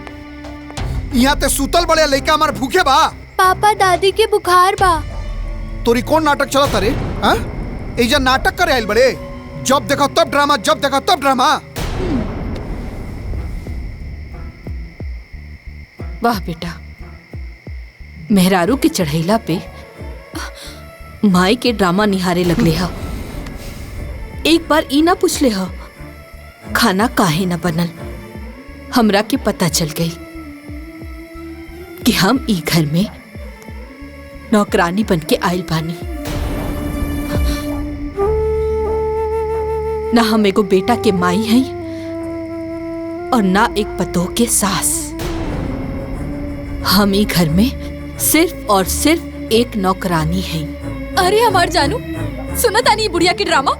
यहाँ ते सुतल बड़े लइका हमार भूखे बा। पापा दादी के बुखार बा। तोरी कौन नाटक चलत रे? हाँ, एजा नाटक करे आइल बड़े, जब देखो तब ड्रामा, जब देखो तब ड्रामा। वाह बेटा, मेहरारू के चढ़ैला पे माई के ड्रामा निहारे लगले हा। एक बार ई ना पूछ ले हा खाना काहे ना बनल। हमरा के पता चल गई कि हम ई घर में नौकरानी बन के आइल बानी, ना हम एगो बेटा के माई हई और ना एक पतोह के सास। हम ई घर में सिर्फ और सिर्फ एक नौकरानी है। अरे हमार जानू, सुना तानी बुढ़िया की ड्रामा।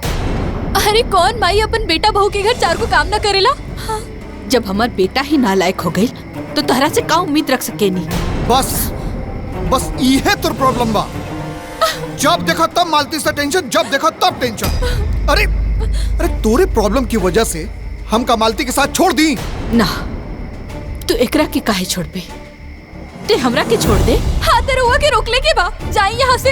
अरे कौन माई अपन बेटा बहू के घर 4 को काम ना करेला। जब हमार बेटा ही नालायक हो गई तो तहरा से का उम्मीद रख सकेनी। बस बस इहे तोर प्रॉब्लम बा। जब देखो तब मालती से टेंशन, जब देखो तब टेंशन। अरे अरे तोरे प्रॉब्लम की वजह से हम का मालती के साथ छोड़ दी ना। तू एकरा के काहे छोड़ पे? ते हमरा के छोड़ दे। हाँ तो रुआ के रोक ले के बा, जाई यहाँ से।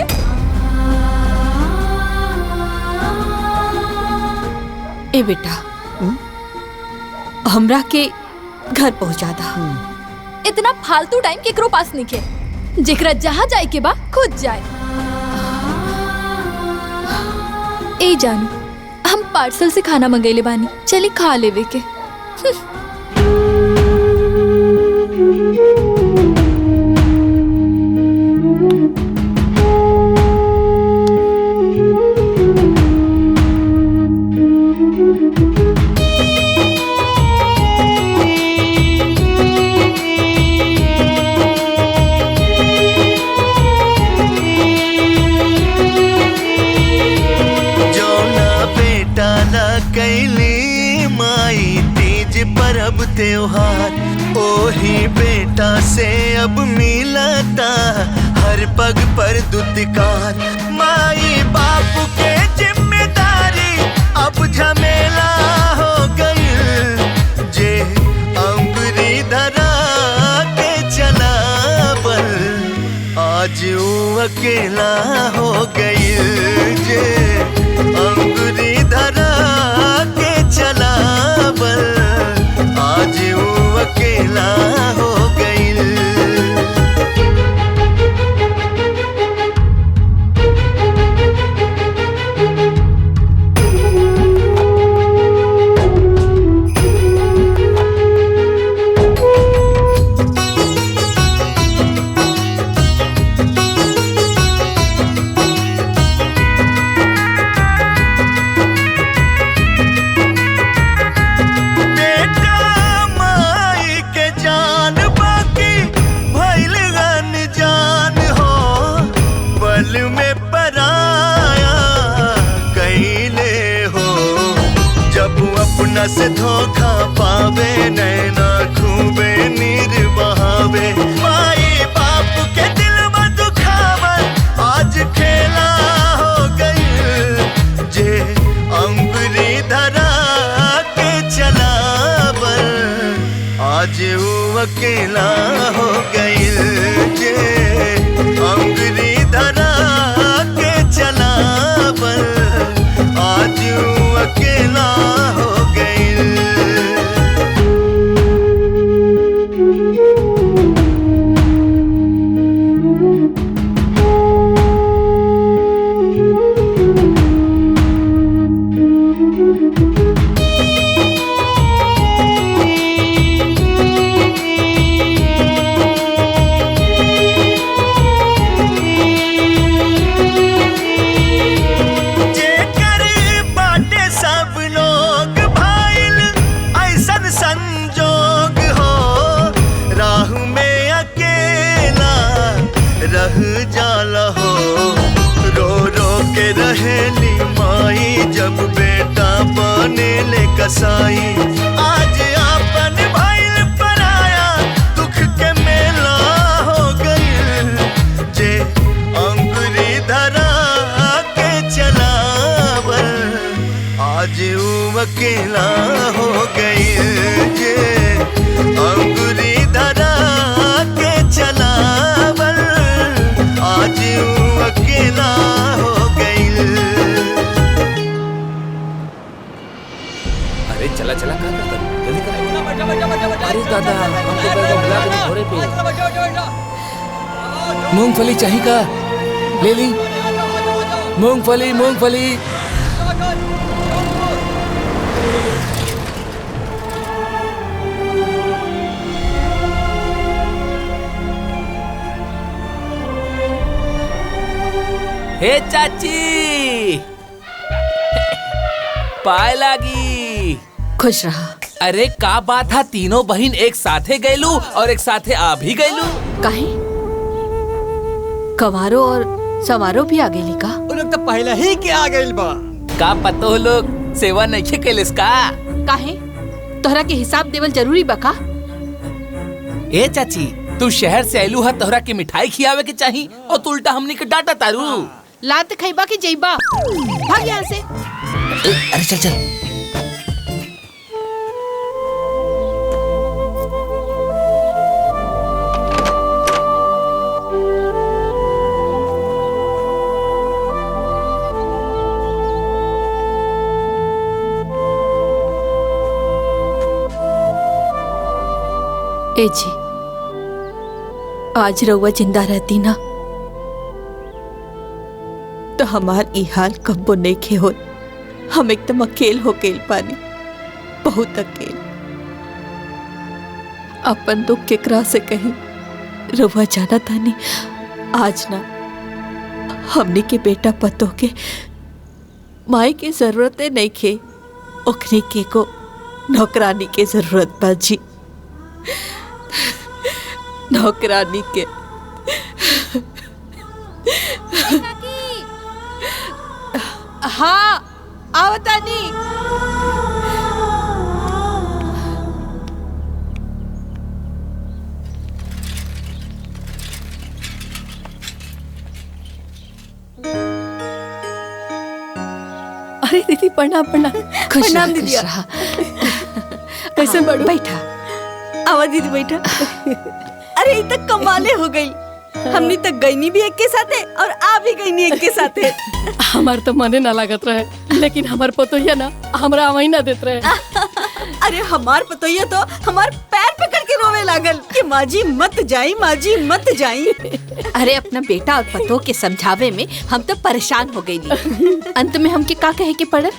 ए बेटा, हमरा के घर पहुँचा दा। इतना फालतू टाइम केकरो पास नहीं के, जेकरा जहाँ जाए के बा खुद जाए। ए जानू, हम पार्सल से खाना मंगेले बानी, चली खा लेवे के। त्योहार ओही बेटा से अब मिलता हर पग पर दुत्कार। माई बापू के जिम्मेदारी अब झमेला हो गई, जे अंगुरी धरा के चला बल आज वो अकेला हो गई, जे अंगुरी धरा के चला बल आज वो अकेला हो गई। से धोखा पावे नैना खूबे नीर बहावे, माई बाप के दिल में दुखावन आज खेला हो गई, जे अंगुरी धरा के चला बर आज वो अकेला हो गई, जे अंगुरी धरा के चला बर आज वो अकेला हो गई। जाला हो रो रो के रहेली माई जब बेटा बने ले कसाई, आज आपन भइल पराया दुख के मेला हो गई, जे अंगुरी धरा के चलावर आज वो अकेला हो गई, जे अंगुरी धरा के चलावर आज वो अकेला हो गई। अरे चला चला क्या करता जल्दी कर। अरे दादा हमको बैठो बुला के घोड़े पे। मूंगफली चाहिए का ले ली, मूंगफली मूंगफली। हे चाची पाए लागी। खुश रहा। अरे का बात है, तीनों बहन एक साथे गयलू और एक साथे आ भी गयलू। काहे कवारो और सवारो भी आ गई का? उन लोग तो पहले ही के आ गइल बा। का पतो लोग सेवा नहीं कैलिस का? काहे तोहरा के हिसाब देवल जरूरी बा का? ए चाची तू शहर से आयलू है, तोहरा के मिठाई खियावे के चाहिए और तू उल्टा हमनी के डांटा तारू। लात खइबा की जइबा, भाग यहाँ से। अरे चल चल। ए जी, आज रउआ जिंदा रहती ना तो हमार ई हाल कब्बो नहीं खे हो। हम एकदम अकेल हो गेल पानी, बहुत अकेल। अपन दुख केकरा से कहीं रउआ जाना तानी। आज ना हमने के बेटा पतो के माई के जरूरत नहीं खे, ओखनी के को नौकरानी के जरूरत बाजी। नौकरानी के हाँ आवतानी। अरे दीदी प्रणाम प्रणाम। प्रणाम दीदी। कैसे बड़ू? बैठा। आवा दीदी बैठा। अरे ये तक कमाले हो गई। हमनी तक गईनी भी एक के साथे और आ भी गईनी एक के साथे। हमार तो मने ना लागत रहे, लेकिन हमार पतोहिया ना हमरा वही ना देत रहे। अरे हमार पतोहिया तो हमार पैर पकड़ के रोवे लागल कि माजी मत जाई, माजी मत जाई। अरे अपना बेटा और पतो के समझावे में हम तो परेशान हो गई। अंत में हमके का कहे के पड़ल?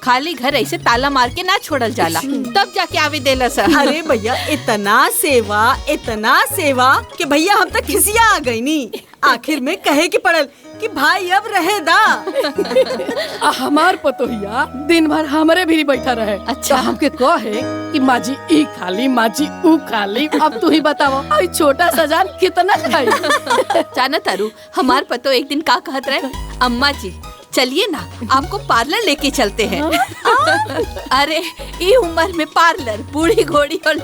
खाली घर ऐसे ताला मार के ना छोड़ल जाला, तब जाके आवे देला सर। अरे भैया इतना सेवा कि भैया हम तक खिसिया आ गई नी। आखिर में कहे के पड़ल कि भाई अब रहे दा। हमार पतोहिया दिन भर हमारे भी बैठा रहे। अच्छा हमके कहे कि माजी ई खाली, माजी ऊ खाली। अब तू ही बताओ आई छोटा सजान कितना खाई? जाना तारू हमार पतो एक दिन का कहत रहे, अम्मा जी चलिए ना आपको पार्लर लेके चलते हैं। अरे ये उम्र में पार्लर, बूढ़ी घोड़ी और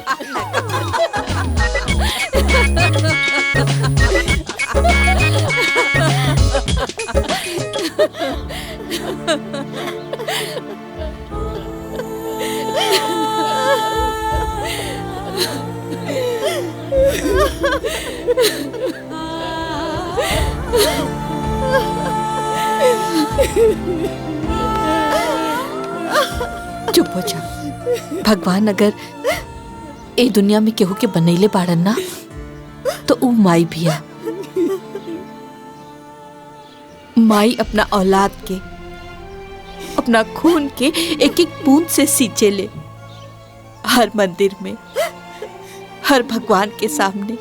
चुप हो जा। भगवान अगर ए दुनिया में केहू के बनैले बाड़न ना तो ऊ माई भी आ। माई अपना औलाद के, अपना खून के एक एक बूंद से सींचे ले। हर मंदिर में, हर भगवान के सामने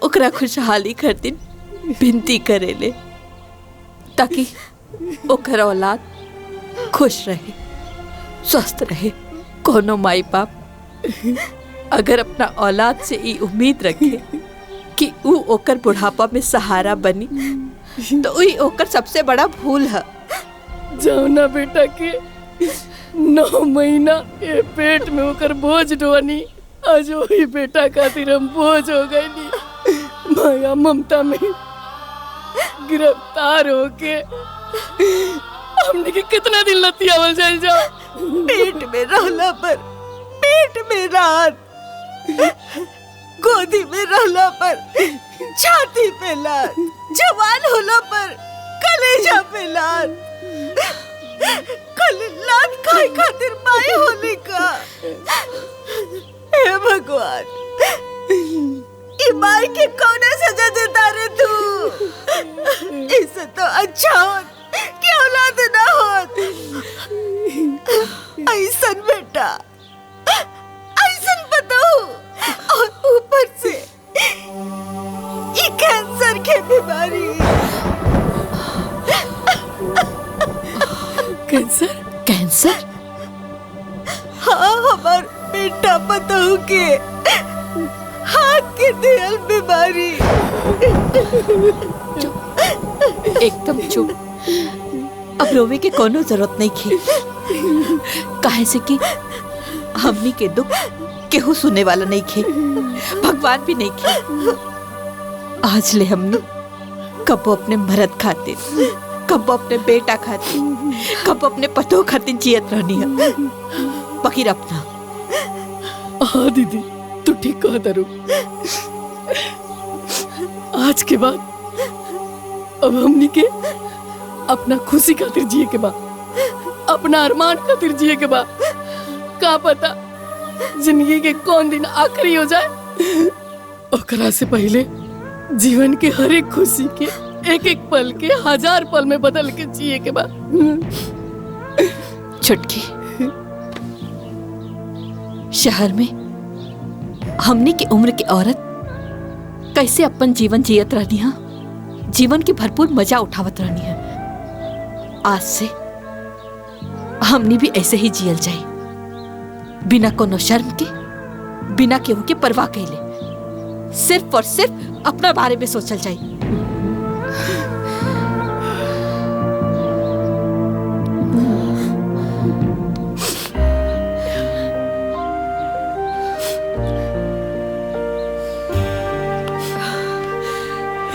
ओकरा खुशहाली खातिर विनती करे ले ताकि ओकर औलाद खुश रहे, स्वस्थ रहे। कोनो माई बाप अगर अपना औलाद से ये उम्मीद रखे कि ऊ ओकर बुढ़ापा में सहारा बनी तो वही ओकर सबसे बड़ा भूल है। जौना बेटा के 9 महीना ये पेट में होकर बोझ ढोनी, आज वही बेटा खातिर हम बोझ हो गई। माया ममता में गिरफ्तार होके हमने के कितना दिन लतियावल जाए जा। पेट में रहला पर, पेट में रात, गोदी में रहला पर छाती पे लात, जवान होला पर कलेजा पे लात। कल लात खाए खातिर माई होने का। हे भगवान, ई माई के कौन सजा देता रे तू? इससे तो अच्छा हो कि औलाद ना होत। ऐसन बेटा, ऐसन बताओ, और ऊपर से ये कैंसर की बीमारी। कैंसर? कैंसर? हाँ, हमार बेटा बताओ के हाथ के दियल बीमारी। एकदम चुप। अब रोवे के कोनो जरूरत नहीं थी, काहे से कि हमनी के दुख केहू सुने वाला नहीं थे, भगवान भी नहीं थे। आज ले हमने कबो अपने मर्द खातिर, कबो अपने बेटा खातिर, कबो अपने पतो खातिर जियत रहनी है। बकीर अपना। हाँ दीदी तू ठीक कह दरू। आज के बाद अब हमनी के अपना खुशी खातिर जिए के बा, अपना अरमान खातिर जिए के बा। का पता जिंदगी के कौन दिन आखिरी हो जाए, ओकरा से पहले जीवन के हर एक खुशी के एक एक पल के 1000 पल में बदल के जिए के बाद। छुटकी, शहर में हमने की उम्र की औरत कैसे अपन जीवन जियत रहनी है, जीवन की भरपूर मजा उठावत रहनी है। आज से हमने भी ऐसे ही जियल जाए, बिना कोनो शर्म के, बिना केहू के परवाह कैले, सिर्फ और सिर्फ अपना बारे में सोचल जाए।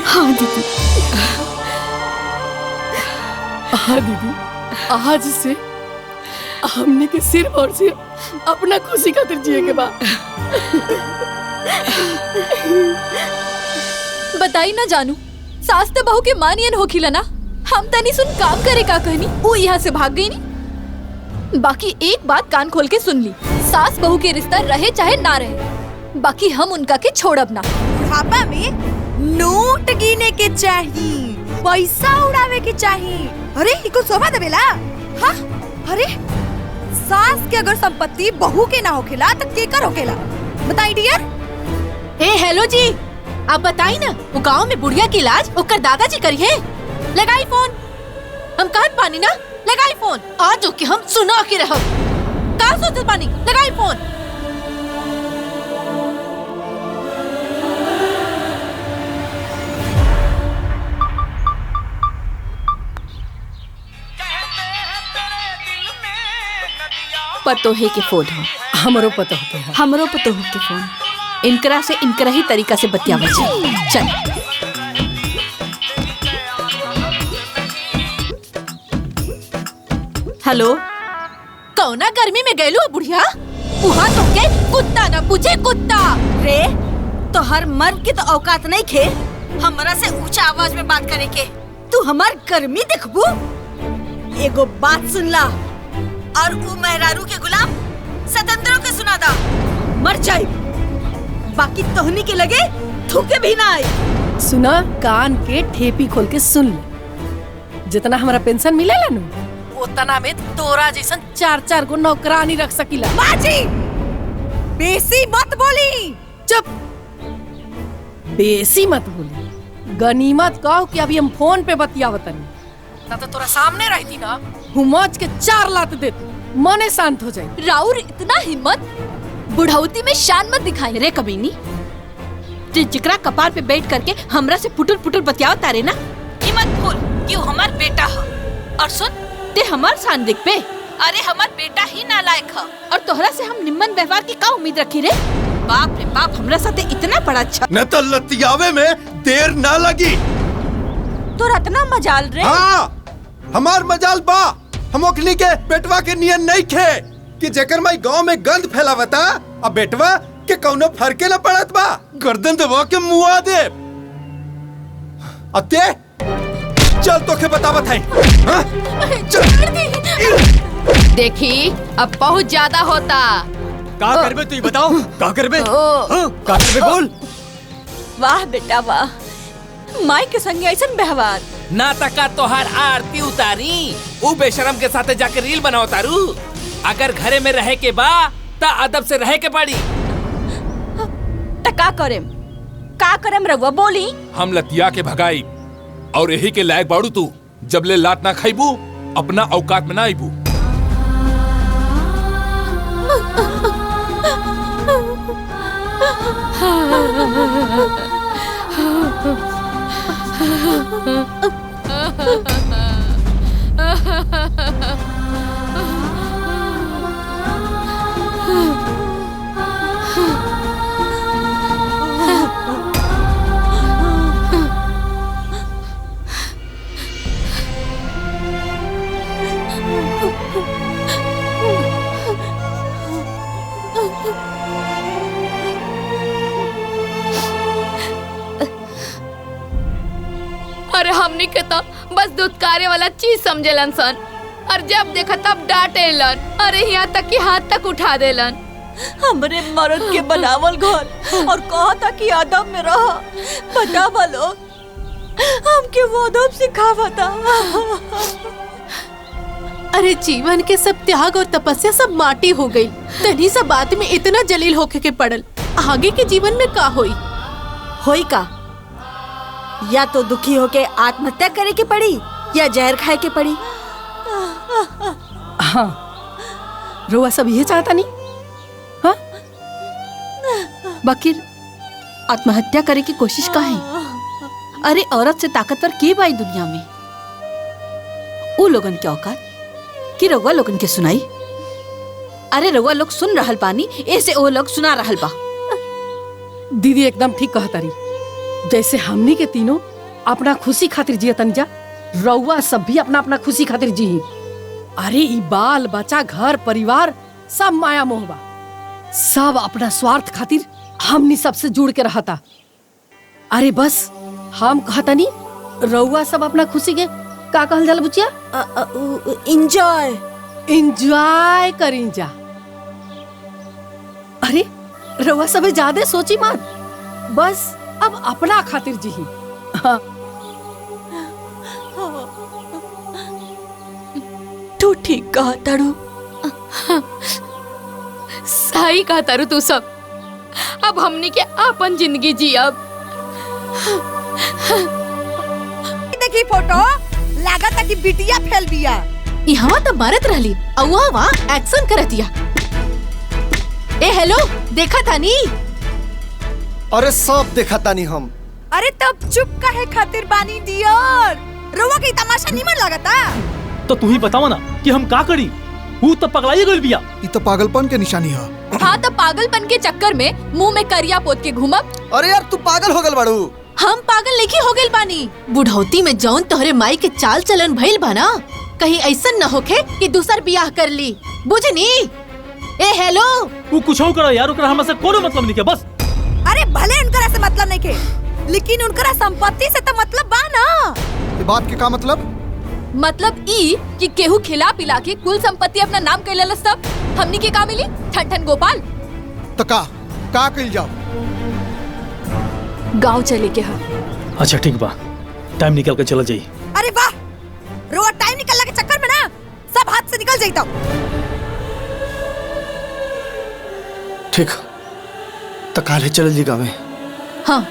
हाँ दीदी, हाँ दीदी, आज से हमने के सिर्फ और सिर्फ अपना खुशी खातिर जिए के बाद। बताई ना जानू, सास तो बहू के मानियन होखिला ना। हम तनी सुन काम करे का कहनी, वो यहाँ से भाग गई नी। बाकी एक बात कान खोल के सुन ली, सास बहू के रिश्ता रहे चाहे ना रहे, बाकी हम उनका के छोड़ब ना। बुढ़ापा में नोट गिने के चाहिए, पैसा उड़ावे के चाहिए। अरे इको शोभा देवेला? हाँ, अरे सास के अगर संपत्ति बहू के ना होखेला तो केकर होखेला? बताई डियर। ए हेलो जी, आप बताई ना, वो गाँव में बुढ़िया की इलाज ओकर दादाजी करी है। लगाई फोन, हम कहत पानी ना, लगाई फोन। आज ओके हम सुना के रहो, का सोचत पानी, लगाई फोन। पतोहे के फोन हो, हमरो पता होते हैं, हमरो पतोह के फोन। इनकरा से इनकरा ही तरीका से बतियावल जाए। चल हेलो, कौना गर्मी में गैलू बुढ़िया? वहाँ तो के कुत्ता ना पूछे कुत्ता रे, तो हर मर्द की तो औकात नहीं खे हमरा से ऊंचा आवाज में बात करे के। तू हमार गर्मी देखबू? एगो बात सुन ला, और ऊ मेहरारू के गुलाम स्वतंत्रों के सुना दा, मर जाए। बाकी तोहनी के लगे थूके भी ना आए। सुना, कान के ठेपी खोल के सुन ले। जितना हमारा पेंशन मिलेला नु, उतना में तोरा जैसन 4-4 गो नौकरानी रख सकीला। बाजी, बेसी मत बोली। चुप, बेसी मत बोली। गनीमत कहो कि अभी हम फोन पे बतियावतनी, ना तो तोरा सामने रहती ना, हुमच के 4 लात देती, मने शांत हो जाए। राउर इतना हिम्मत, बुढ़ौती में शान मत दिखाई। रे कमीनी, जिकरा कपार पे बैठ करके हमरा से पुटुल पुटुल बतियाव तारे ना, हिम्मत बोल कि वो हमार बेटा है। और सुन, ते हमार शान देख पे, अरे हमार बेटा ही नालायक है, और तोहरा से हम निम्न व्यवहार की का उम्मीद रखी रे? बाप रे बाप, हमरा साथे इतना बड़ा अच्छा। न तो लतियावे में देर ना लगी। तो रत्ना मजाल रे। हाँ, हमार मजाल बा। हम ओखनी के बेटवा के नियन नहीं खे कि जेकर माई गांव में गंद फैलावता, अब बेटवा के कौनो फर्के न पड़त बा। गर्दन दबा के मुआ दे। अब ते चल तो के बतावत है। हाँ? देखी, अब बहुत ज्यादा होता। का करबे तू बताओ, का करबे? हाँ, का करबे बोल। वाह बेटा वाह, माई के संग ऐसन व्यवहार। ना तका तोहार आरती उतारी, ऊ बेशरम के साथे जाके रील बनाओ तारू। अगर घरे में रहे के बा ता अदब से रहे के पड़ी। त का करेम रउआ बोली। हम लतिया के भगाई और यही के लायक बाड़ू तू। जब ले लात ना खाईबू, अपना औकात में ना आईबू। अरे हमनी के तो बस दुत्कारे वाला चीज समझेलन सन, और जब देखा तब डांटेलन। अरे यहाँ तक कि हाथ तक उठा देलन। हमरे मर्द के बनावल घर और कहा था कि अदब में रहा। बता बोलो हमके वो अदब सिखावा था। अरे जीवन के सब त्याग और तपस्या सब माटी हो गई। तनी सब बात में इतना जलील होके के पड़ल, आगे के जीवन में का होई का? या तो दुखी होके आत्महत्या करे के पड़ी या जहर खाए के पड़ी। हाँ, रोआ सब ये चाहता नहीं? हाँ? बकीर आत्महत्या करे की कोशिश का है? अरे औरत से ताकतवर के बाई दुनिया में? वो लोगन के औकात कि रउआ लोगन के सुनाई? अरे रउआ लोग सुन रहल बानी, ऐसे वो लोग सुना रहल बा। दीदी एकदम ठीक कहता रही। जैसे हमनी के तीनों अपना खुशी खातिर जियतन जा, रउआ सब भी अपना अपना खुशी खातिर जी। अरे ई बाल बच्चा घर परिवार सब माया मोह बा, सब अपना स्वार्थ खातिर हमनी सबसे जुड़ के रहता। अरे बस हम कहता नहीं, रउआ सब अपना खुशी के का कहल जाला बुचिया? एंजॉय करी जा। अरे रउआ सब ज्यादा सोची मत, बस अब अपना खातिर जी। हाँ। तू ठीक कहा तारू, सही कहा तारू तू सब। अब हमने के अपन जिंदगी जी। अब देखी फोटो लागत है कि बिटिया फैल बिया। यहाँ तो मारत रहली, अवा एक्शन करतिया। ए हेलो, देखा था नी? अरे सब देखा तानी हम। अरे तब चुप काहे खातिर बानी डियर? रोवा के तमाशा निमन लगता। तो तू ही बतावा ना कि हम का करी? हूँ तो पगलाई गइल बिया। ये तो पागलपन के निशानी है। हाँ, तो पागलपन के चक्कर में मुंह में करिया पोत के घूमब। अरे यार तू पागल हो गल बाड़ू। हम पागल नहीं हो गइल बानी। बुढ़ौती में जौन तोहरे माई के चाल चलन भइल बा ना, कहीं ऐसा न होखे कि दूसर बियाह कर ली, बुझनी? ए हेलो, तू कुछ हो करा यार, ओकरा हमरा से कोनो मतलब नहीं के बस। अरे भले उनकरा से मतलब नहीं के, लेकिन उनकरा संपत्ति से तो मतलब बा ना। ये बात के का मतलब? मतलब ई कि केहू खिला पिला के कुल संपत्ति अपना नाम कर लेलस, तब हमनी के का मिली? ठन गोपाल। तो का कइल जाओ? गांव चले के हा। अच्छा ठीक बा, टाइम निकल के चला जाई। अरे वाह, रोआ टाइम निकलने के चक्कर में ना सब हाथ से निकल जाता। ठीक, तो काले चल जी गाँव में। हाँ।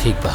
ठीक बा।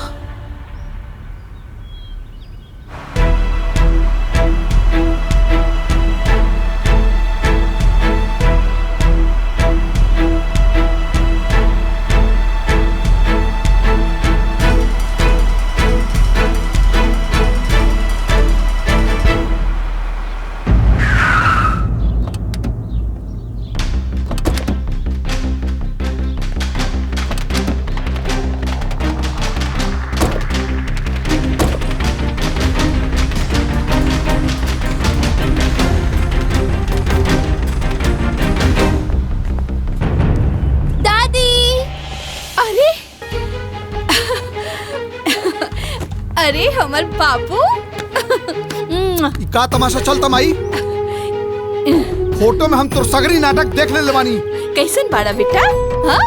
अरे हमर बाबू। का तमाशा चलता माई? फोटो में हम तो सगरी नाटक देख ले बानी। कैसन बाड़ा बेटा? हाँ?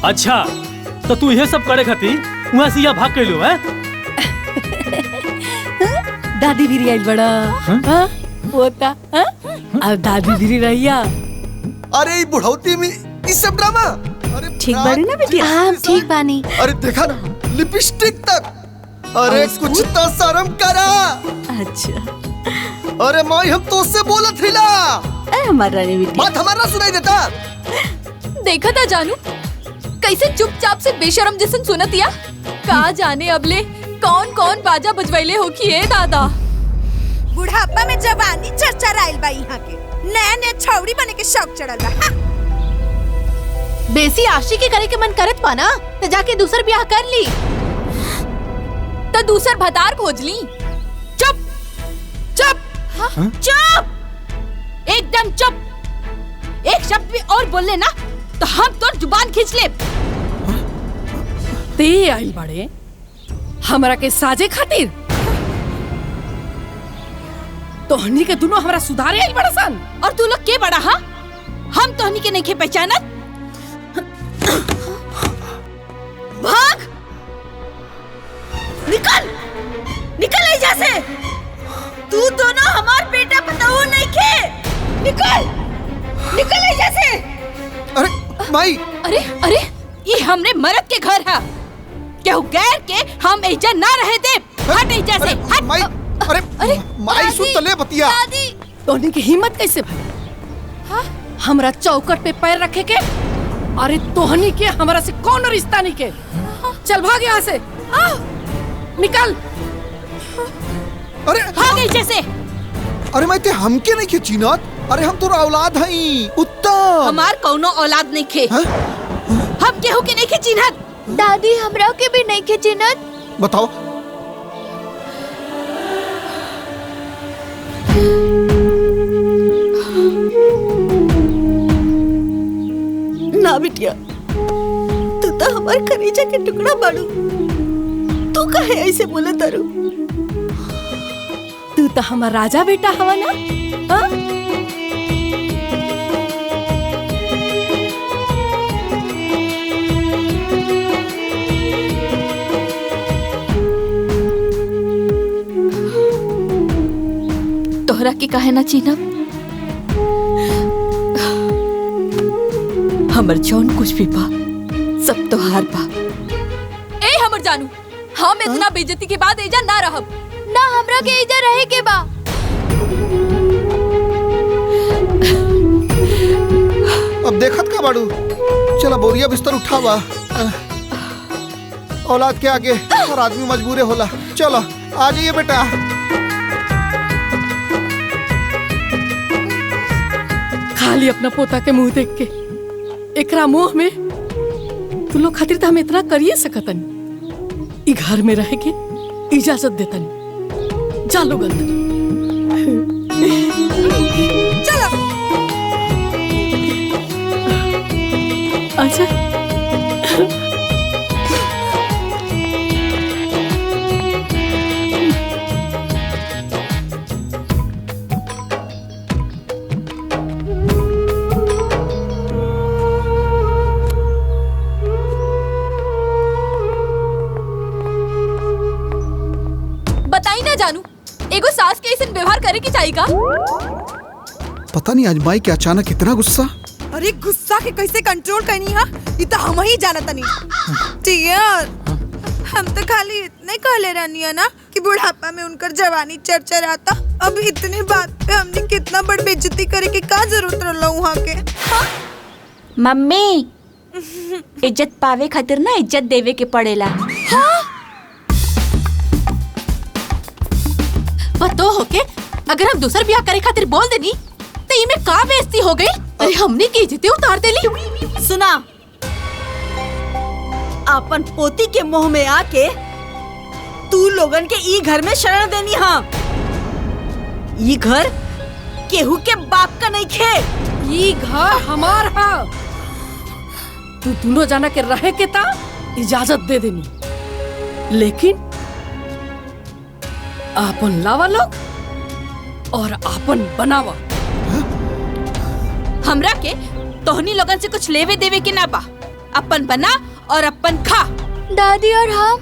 अच्छा, तो तू ये सब करे खातिर वहाँ से यहाँ भाग के लो है? दादी भी आई बड़ा। हाँ? होता हाँ? अब दादी भी रहिया। अरे बुढ़ौती में इस सब ड्रामा। ठीक बानी ना बेटी? हाँ ठीक बानी। अरे देखा ना लिपस्टिक तक। अरे कुछ तो शर्म करा। अच्छा। अरे माई हम तो उससे बोला थी ला। हमारा नहीं बेटी। बात हमारा सुनाई देता। देखा था जानू कैसे चुपचाप से बेशरम जैसन सुनतिया। का जाने अबले कौन कौन बाजा बजवैले हो कि ए दादा। बुढ़ापा में जवानी चर्चा राइल बा यहाँ के। नया नया छौड़ी बने के शौक चढ़ल बा। बेसी आशिकी करे के मन करत पा ना, तो जाके दूसर ब्याह कर ली। तो दूसर भतार खोज ली। चुप चुप चुप, एकदम चुप। एक शब्द भी और बोल लेना तो हम तो जुबान खींच ले। ते आइल बड़े, हमरा के साजे खातिर तोहनी के दोनों हमरा सुधारे आई बड़ा सन। और तू लोग के बड़ा हा? हम तोहनी के नहीं खे पहचानत। भाग, निकल निकल एजा से। तू दोनों हमार बेटा बताओ नहीं खे। निकल निकल एजा से। अरे माई, अरे अरे ये हमरे मरद के घर है, केहू गैर के हम एजा ना रहे दे। हट एजा से, हट। माई, अरे माई सुन तो ले बतिया। तोहनी की हिम्मत कैसे भाई हमरा चौकट पे पैर रखे के? अरे तोहनी के हमरा से कौन रिश्ता नहीं के? चल भाग यहाँ से, निकल। अरे भाग एजा से। अरे माई ते हमके नहीं खे चिन्हत? अरे हम तोर औलाद हई, उत्तम। हमार कौनो औलाद नहीं खे। हम केहू के नहीं खे चिन्हत। दादी हमरा के भी नहीं खे चिन्हत। बताओ। ना बिटिया, तू तो हमारे कलेजा के टुकड़ा बाड़ू। तू काहे ऐसे बोले तारू? तू तो हमार राजा बेटा हवा ना? हाँ? तोहरा के काहे ना चिन्हब? हमर जौन कुछ भी बा सब तोहार बा। ए हमर जानू, हम इतना बेइज्जती के बाद एजा ना रहब। ना हमरा के एजा रहे के बा। अब देखत का बाड़ू? चला बोरिया बिस्तर उठावा। औलाद के आगे हर आदमी मजबूरे होला। चलो आ जाइए बेटा। खाली अपना पोता के मुंह देख के एकरा मोह में तू लोग खातिर तो हम इतना करिए सकतन। ई घर में रह के इजाजत देतन। जा लोग अंदर। चलो। अच्छा बताई ना जानू, एगो सास के ऐसे व्यवहार करे की चाहिए का? पता नहीं आज माई के अचानक इतना गुस्सा। अरे गुस्सा के कैसे कंट्रोल करनी है ये तो हम ही जानत नहीं। यार हम तो खाली इतने कहले रहनी है ना कि बुढ़ापा में उनकर जवानी चर्चा रहता। अब इतने बात पे हमने कितना बड़ बेइज्जती करे की का जरूरत रहला वहाँ के। हाँ? मम्मी, इज्जत पावे खातिर ना इज्जत देवे के पड़ेला। हाँ? पतो हो के अगर हम दूसर ब्याह करे खातिर बोल देनी तो इमे का बेइज्जती हो गई? अरे हमने की इज्जतें उतार देली। सुना, अपन पोती के मुंह में आके तू लोगन के ई घर में शरण देनी। हाँ, ई घर केहू के बाप का नहीं खे। ई घर हमार है। तू दोनों जाना के रहे के ता इजाजत दे देनी, लेकिन आपन लावा लोग और आपन बनावा। हमरा के तोहनी लोगन से कुछ लेवे देवे के ना बा। अपन बना और अपन खा। दादी और हम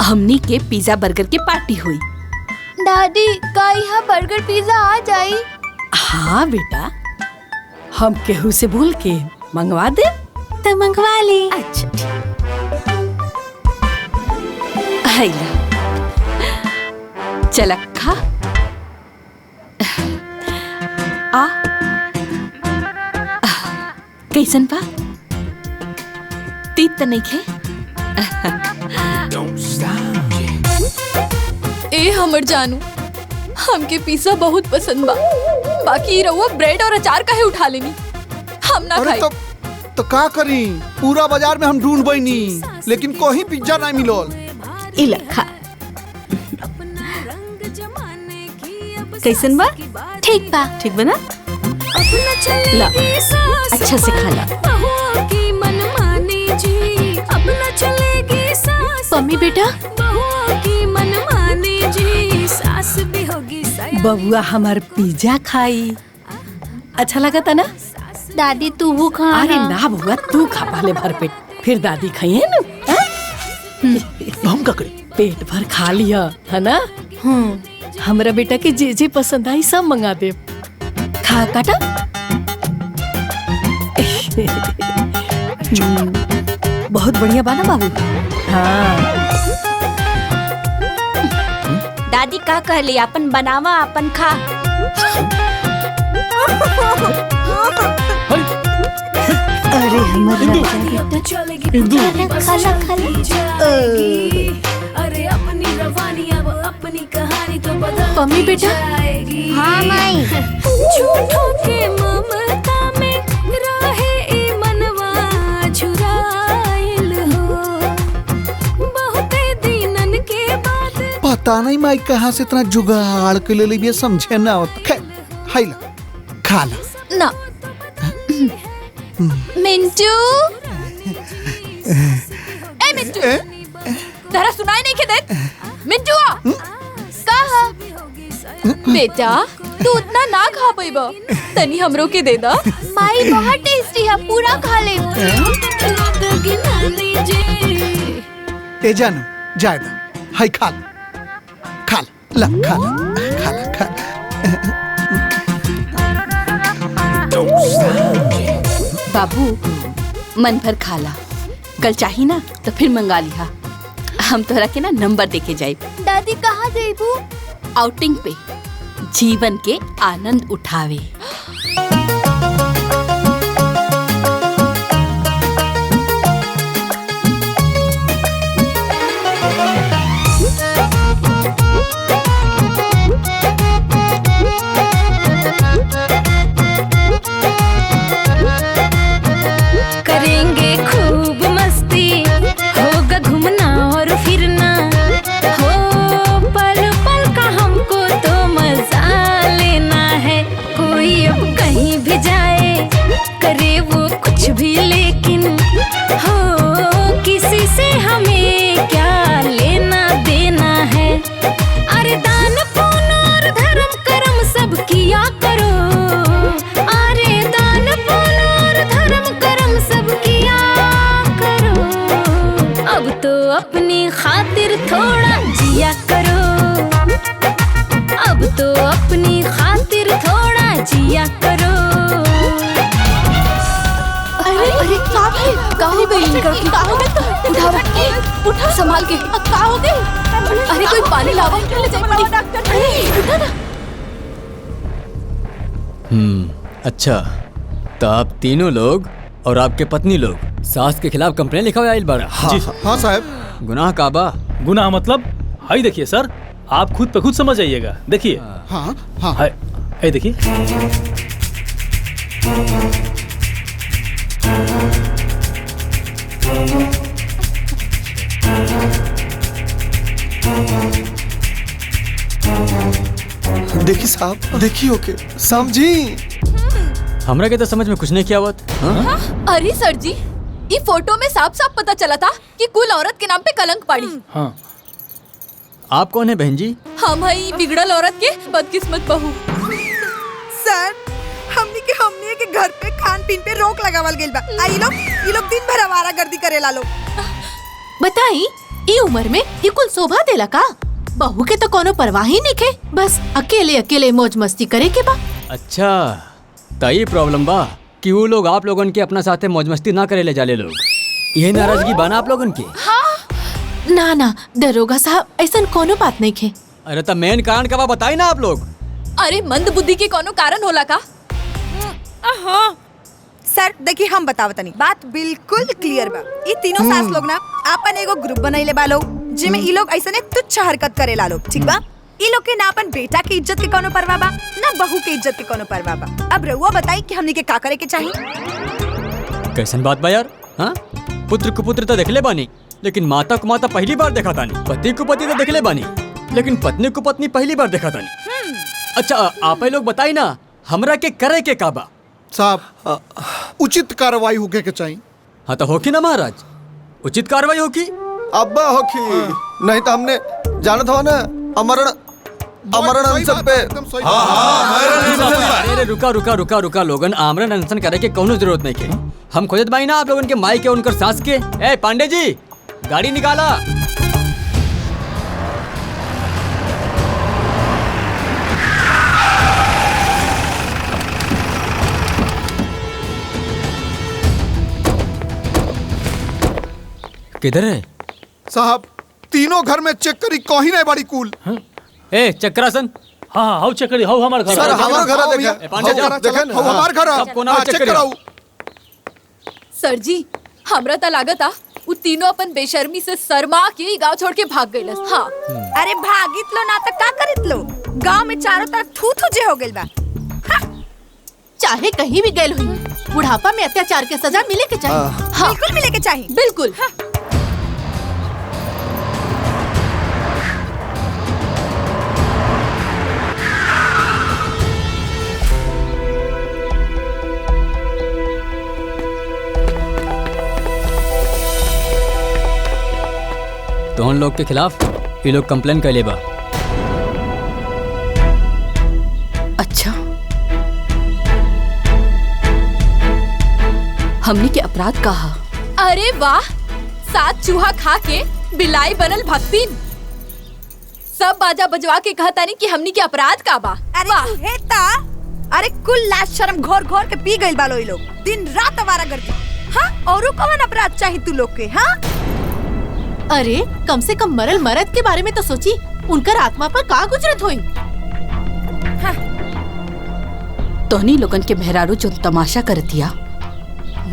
हमनी के पिज्जा बर्गर के पार्टी हुई। दादी का यहाँ बर्गर पिज्जा आ जाई? हाँ बेटा, हम केहू से बोल के मंगवा दे तो मंगवा ले। अच्छा चल खा। आ कैसन बा? तीत त नहीं खे? ए हमर जानू, हमके पिज्जा बहुत पसंद बा। बाकी रहुआ ब्रेड और अचार काहे उठा लेनी? हम ना खाई। तो का करी? पूरा बाजार में हम ढूंढ बैनी, लेकिन कोई पिज्जा नहीं मिलल। इला खा। कैसन बा? ठीक बा। ठीक बा ना? ला अच्छा से खाना। मम्मी बेटा बबुआ हमार पिज्जा खाई। अच्छा लगा था ना? दादी तू वो खा। अरे ना बबुआ तू खा पहले भर पेट, फिर दादी खाइए ना। हम का करें? पेट भर खा लिया है ना। हमरा बेटा के जे पसंद आई सब मंगा दे। खा काटा। बहुत बढ़िया बाना बाबू। हाँ दादी का कहली अपन बनावा अपन खा। अरे हमारे खाला अरे अपनी रवानी अब अपनी कहानी तो बदल। मम्मी बेटा। हाँ माई। झूठों के ममता में रहे ई मनवा झुराइल हो, बहुते दिनन के बाद। पता नहीं माई कहाँ से इतना जुगाड़ के ले ली समझे ना होता। खैर हाय ला खा ला ना। मिंटू ए मिंटू जरा सुनाई नहीं के देत। मिंटू कहा बेटा तू उतना ना खा पाइबा, तनी हमरो के दे दा। माई बहुत टेस्टी है, पूरा खा ले। ए जानू जाए दा हाय खा ला खा ला। बाबू मन भर खाला, कल चाही ना तो फिर मंगा लिहा। हम तोहरा के ना नंबर देके जाए। दादी कहाँ देबू? आउटिंग पे जीवन के आनंद उठावे। करेंगे खूब मस्ती, होगा घूमना और फिरना, हो पल पल का हमको तो मजा लेना है। कोई अब कहीं भी जाए करे वो कुछ भी, लेकिन हो किसी से हमें क्या लेना देना है। अरे दान पुण्य और धर्म कर्म सब किया करो, अरे दान पुण्य और धर्म कर्म सब किया करो। अब तो अपनी खातिर थोड़ा जिया करो, अब तो अपनी खातिर थोड़ा जिया करो। अरे का हो गई? उठा संभाल के। का हो गई? अरे कोई पानी लावा, ले जाए पड़ी। अरे उठा ना। अच्छा तो आप तीनों लोग और आपके पत्नी लोग सास के खिलाफ कंप्लेन लिखा हुआ आइल बाड़ा। हाँ साहब। गुनाह काबा? गुनाह मतलब हाई देखिए सर, आप खुद पे खुद समझ आइएगा। देखिए हाँ हाँ हाय देखिए। देखी साहब, देखी ओके समझी। हमरा के तो समझ में कुछ नहीं किया हुआ। हाँ? अरे सर जी, ये फोटो में साफ साफ पता चला था कि कुल औरत के नाम पे कलंक पड़ी। हाँ। आप कौन है बहन जी? हम हई बिगड़ल औरत के बदकिस्मत बहू। सर हमनी के घर पे खान पीन पे रोक लगावल गेल बा। ये लोग दिन भर आवारागर्दी करेला लोग। बताई ई उम्र में ये कुल शोभा देला का? बहू के तो कोनो परवाह ही नहीं के, बस अकेले अकेले मौज मस्ती करे के बा। अच्छा तो ये प्रॉब्लम बा कि वो लोग आप लोगन के अपना साथे मौज मस्ती ना करे ले जाले लोग। यही नाराजगी बाना आप लोगन के? हाँ ना ना दरोगा साहब ऐसा कोनो बात नहीं खे। अरे तो मेन कारण का बताई ना आप लोग। अरे मंद बुद्धि के कोनो कारण होला का? सर देखिए हम बतावतनी, बात बिल्कुल क्लियर बा। ये तीनों सास लोग ना आपन एगो ग्रुप बनैले बा लोग, जिमे ई लोग ऐसने तुच्छ हरकत करेला लोग। ठीक बा? ई लोग के ना अपन बेटा के इज्जत के कोनो परवाह बा, ना बहू के इज्जत के कोनो परवाह बा। अब रउआ बताई कि हमनी के का करे के चाहिए? कैसन बात बा यार? हाँ पुत्र को पुत्र तो देखले बानी, लेकिन माता को माता पहली बार देखा तानी। पति को पति तो देखले बानी, लेकिन पत्नी को पत्नी पहली बार देखा तानी। अच्छा आप लोग बताई ना हमरा के करे के काबा साहब उचित कार्रवाई होके के चाहिए। हाँ तो होकी ना महाराज, उचित कार्रवाई होकी। अब्बा होकी नहीं तो हमने जाना था ना अमरण अनशन पे। अरे रुका रुका रुका रुका लोगन, आमरण अनशन करे के कोनो जरूरत नहीं के। हम खोजत बाई ना आप लोगन के माई के उनकर सास के। ए पांडे जी गाड़ी निकाला। किधर है साहब? तीनों घर में चेक करी, कहीं नहीं बड़ी कूल। ए चक्रासन। हाँ हाउ चेक करी, हाउ हमार घर। सर हमार घर देखा, पांडे जी देखन हमार घर सबको ना चेक कराओ। सर जी हमरा ता लागत आ उ तीनों अपन बेशर्मी से शर्मा के गांव छोड़ के भाग गइलस। हाँ अरे भागित लो ना तो का करित लो, गांव में चारों तरफ थू थू जे हो गइल बा। चाहे कहीं भी गए हुई, बुढ़ापा में अत्याचार के सजा मिले के चाहिए। हाँ बिल्कुल मिले के चाहिए, बिल्कुल। तो उन लोग के खिलाफ ये लोग कंप्लेन कर लेबा। अच्छा हमने के अपराध कहा। अरे वाह, 7 चूहा खा के बिलाई बनल भक्तिन। सब बाजा बजवा के कहतानी कि हमनी के अपराध का बा। अरे तू हेता, अरे कुल लाज शर्म घोर घोर के पी गइल बालो ये लोग, दिन रात आवारागर्दी। हाँ औरो कौन अपराध चाहिए तू लोग के? हाँ अरे कम से कम मरल मरद के बारे में तो सोची, उनकर आत्मा पर का गुजरत होई। हाँ। तोहनी लोगन के मेहरारू जो तमाशा कर दिया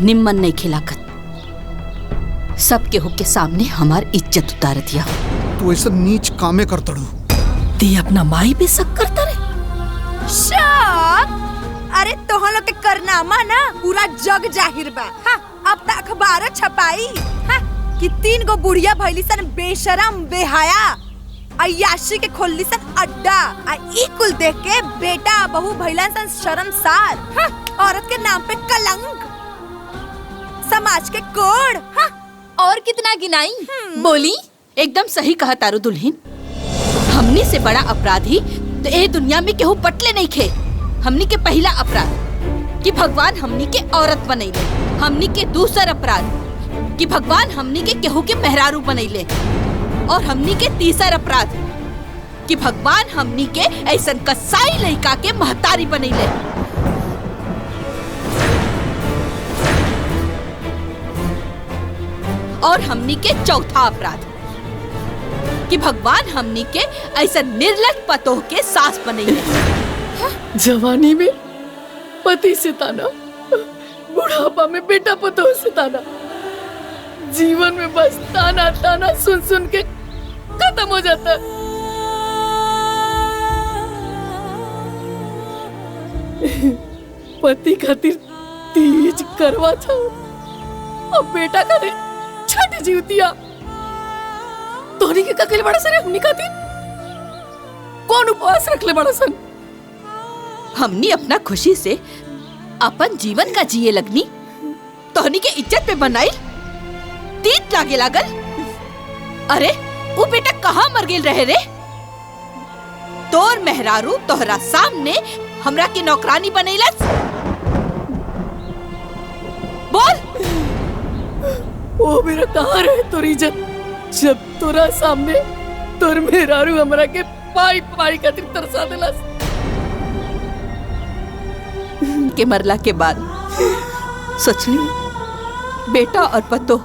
निम्मन नहीं खिलाकत, सबके हो के सामने हमार इज्जत उतार दिया। तू ऐसा नीच कामे कर तड़ू। ती अपना माई पे शक करता रे। शक? अरे तोहन लोग के करनामा ना पूरा जग जाहिर बा। हाँ अब तक अखबार छपाई कि 3 गो बुढ़िया भइली सन बेशरम बेहाया, अय्याशी के खोलली सन अड्डा, आ ई कुल देख के बेटा बहू भइला सन शर्मसार। हाँ, औरत के नाम पे कलंक, समाज के कोड़। हाँ, और कितना गिनाई? बोली एकदम सही कहा तारू दुल्हन। हमनी से बड़ा अपराधी तो ए दुनिया में केहू पटले नहीं खे। हमनी के पहला अपराध कि भगवान हमनी के औरत बनैले, हमनी के दूसरा अपराध कि भगवान हमनी के केहू के मेहरारू बनैले, और हमनी के तीसरा अपराध कि भगवान हमनी के ऐसन कसाई लड़का के महतारी बनैले। और हमनी के चौथा अपराध कि भगवान हमनी के ऐसा निर्लज पतोह के सास बनैले। जवानी में पति से ताना, बुढ़ापा में बेटा पतोह से ताना, जीवन में बस ताना ताना सुन सुन के खत्म हो जाता है। पति खातिर तीज करवा था और बेटा खातिर छठ जीवतिया। तोहनी के ककेले बड़ा सरे हमनी खातिर कौन उपवास रखले बड़ा सन? हमनी अपना खुशी से अपन जीवन का जिए लगनी, तोहनी के इज्जत पे बनाई तीत लागे लागल। अरे वो बेटा कहाँ मर गेल रहे रे? तोर मेहरारू तोहरा सामने हमरा के नौकरानी बनैलस। बोल वो मेरा कहाँ रहे तोर इज्जत, जब तोरा सामने तोर मेहरारू हमरा के पाई पाई खातिर तरसा देलस। के मरला के बाद सोचनी बेटा और पतो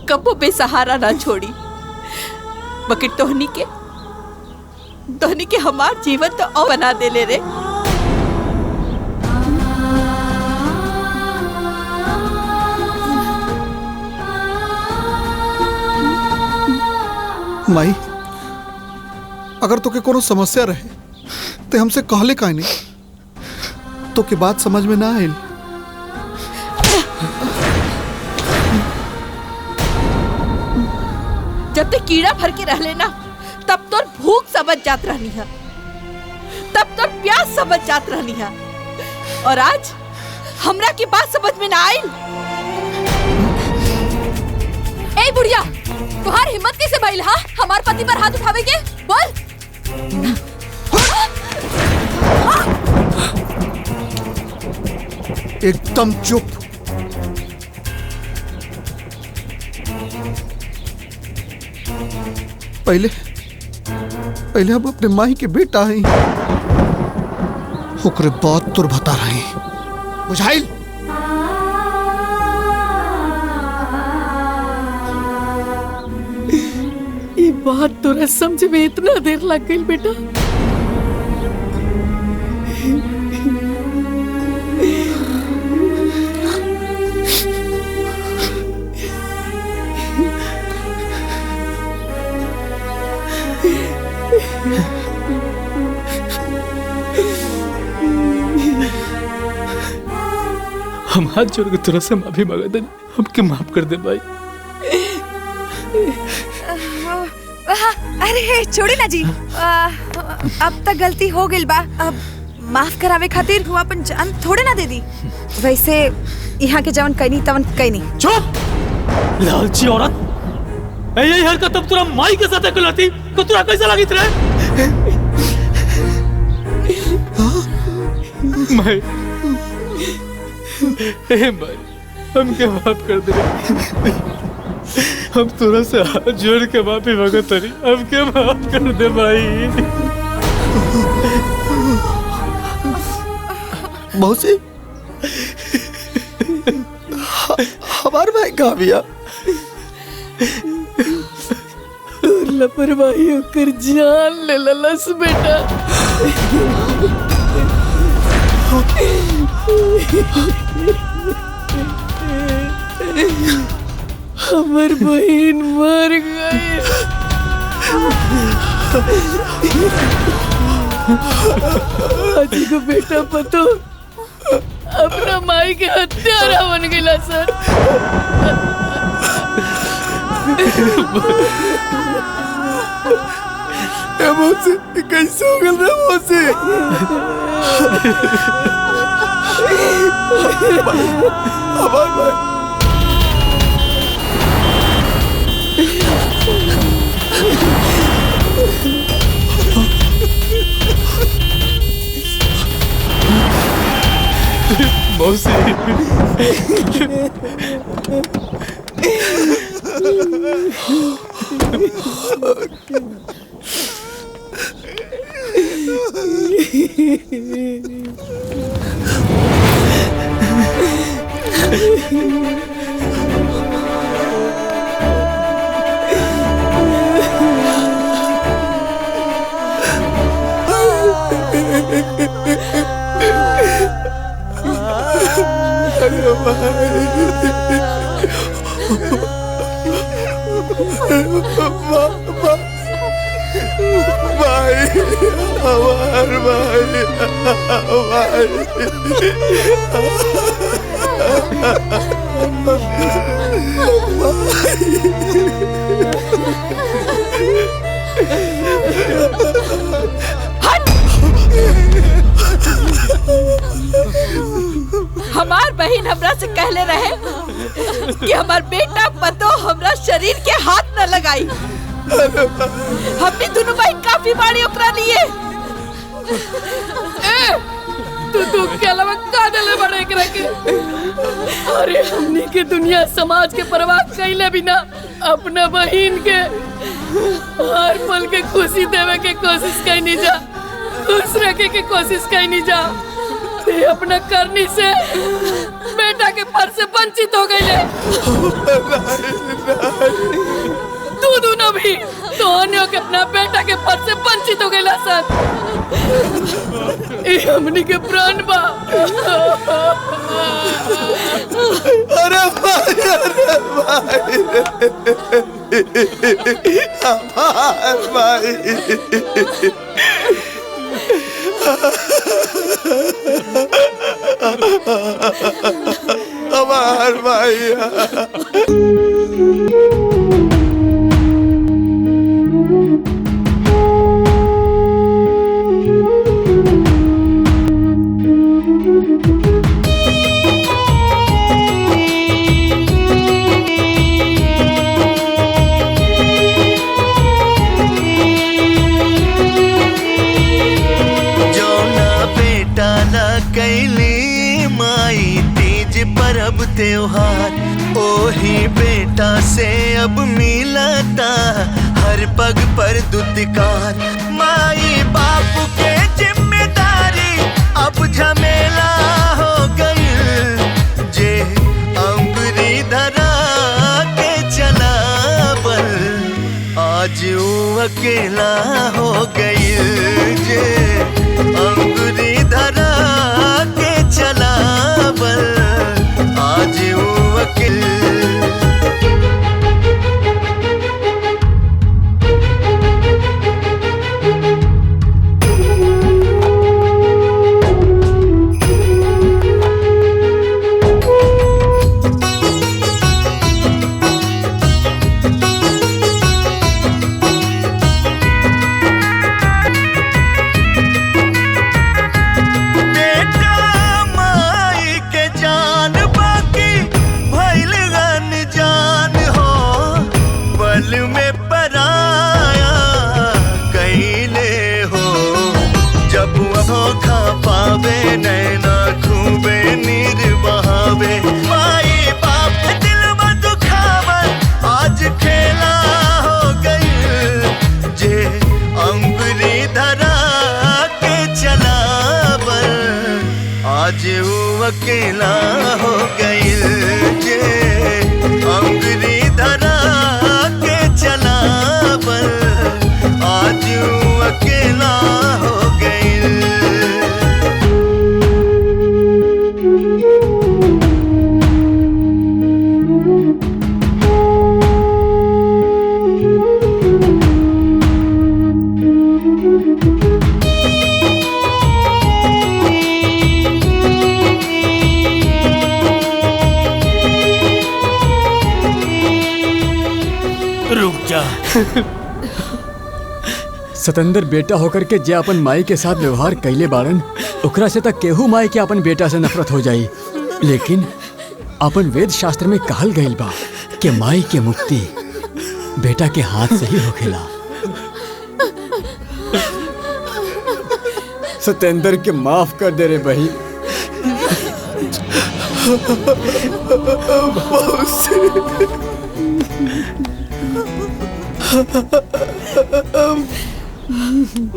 कबो बेसहारा ना छोड़ी, बकिर तोहनी के हमार जीवन तो और बना दे ले रे। माई अगर तोके कोनो समस्या रहे ते हमसे कहले काहे नहीं? तो के बात समझ में ना आयल। जब तक कीड़ा भर के रह लेना तब तो भूख समझ जात रहनी है, तब तो प्यास समझ जात रहनी है, और आज हमरा की बात समझ में ना आई। ए बुढ़िया, तुम्हार हिम्मत कैसे भइल हा हमार पति पर हाथ उठावे के? बोल। एकदम चुप। पहले हम अपने माही के बेटा हैं, ओकरे बात तुर बता रहे बुझाइल। ये बात तोरा समझ में इतना देर लग गई बेटा। हम हाथ जोड़ के तुरंत से माफी मांगा था, हमके माफ कर दे भाई। अरे छोड़ी ना जी, अब तक गलती हो गई बा। अब माफ करावे खातिर हुआ अपन जान थोड़े ना दे दी। वैसे यहाँ के जवन कहीं तवन कहीं नहीं। चुप लालची औरत, यही हरकत तब तुरा माई के साथ करती तो तुरा कैसा लगी तेरे? माई भाई हमके माफ कर दे, हम तुरा से हाथ जोड़ के माफी मांगत तरी, हमके माफ कर दे भाई। मौसी, हमार भाई कहाँ बिया? लापरवाही होकर जान ले ललस बेटा। हमर बहन मर गई। अजी को बेटा पतो अपना माई के हत्यारा बन गया सर। मौसी कैसे हो गल रे मौसी? हमार भाई मौसी हमार बहन हमरा से कहले रहे कि हमार बेटा पतो हमरा शरीर के हाथ न लगाई। हमने दोनों भाई काफी बाड़ी ओकरा लिए। तू के अलावा का दले बड़े एकरा के? अरे हमनी के दुनिया समाज के परवाह कइले बिना अपना बहन के हर पल के खुशी देवे के कोशिश कइनी जा, खुश रखे के कोशिश कइनी जा। ते अपना करनी से बेटा के फर से वंचित हो गए। तू दोनों भी दोनों के अपना बेटा के फर से वंचित हो गए सर। ये हमनी के प्राण बा। अरे भाई, हमार भाई हमार भाई त्योहार ओही बेटा से अब मिलता हर पग पर दुत्कार। माई बापू के जिम्मेदारी अब झमेला हो गई, जे अंगुरी धरा के चला बल आज वो अकेला हो गई, जे अंगुरी धरा के चला बल आज वो अकेला। पावे नैना खूबे नीर बहावे, माई बाप दिल में दुखावन आज खेला हो गई, जे अंगुरी धरा के चला बल आज वो अकेला हो गई, जे अंगुरी धरा के चला बल आज वो अकेला हो गई। रुक जा। सतेंद्र बेटा होकर के जे अपन माई के साथ व्यवहार कैले बारन ओकरा से तक केहू माई के अपन बेटा से नफरत हो जाई, लेकिन अपन वेद शास्त्र में कहल गईल बा कि माई के मुक्ति बेटा के हाथ से ही होखेला। सतेंद्र के माफ कर दे रे बहन।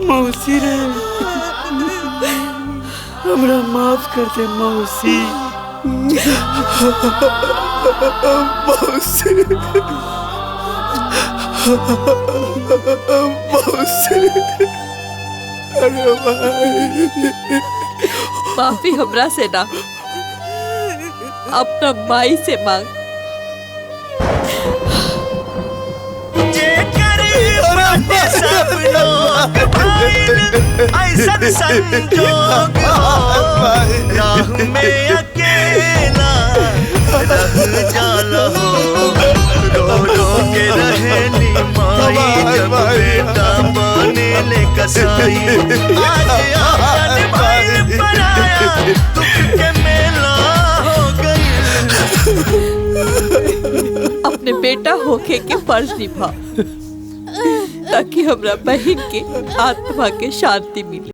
मौसी रे हमरा माफ कर दे मौसी। मौसी मौसी अरे भाई माफी हमरा से ना अपना माई से मांग। सब लोग ऐसा संजोग हो राह में अकेला रह जाला हो, रो रो के रहेली माई जब बेटा बने ले कसाई, आज आंगन भइल पराया दुख के मेला हो गई। अपने बेटा होके के फर्ज निभा ताकि हमरा बहन के आत्मा के शांति मिले।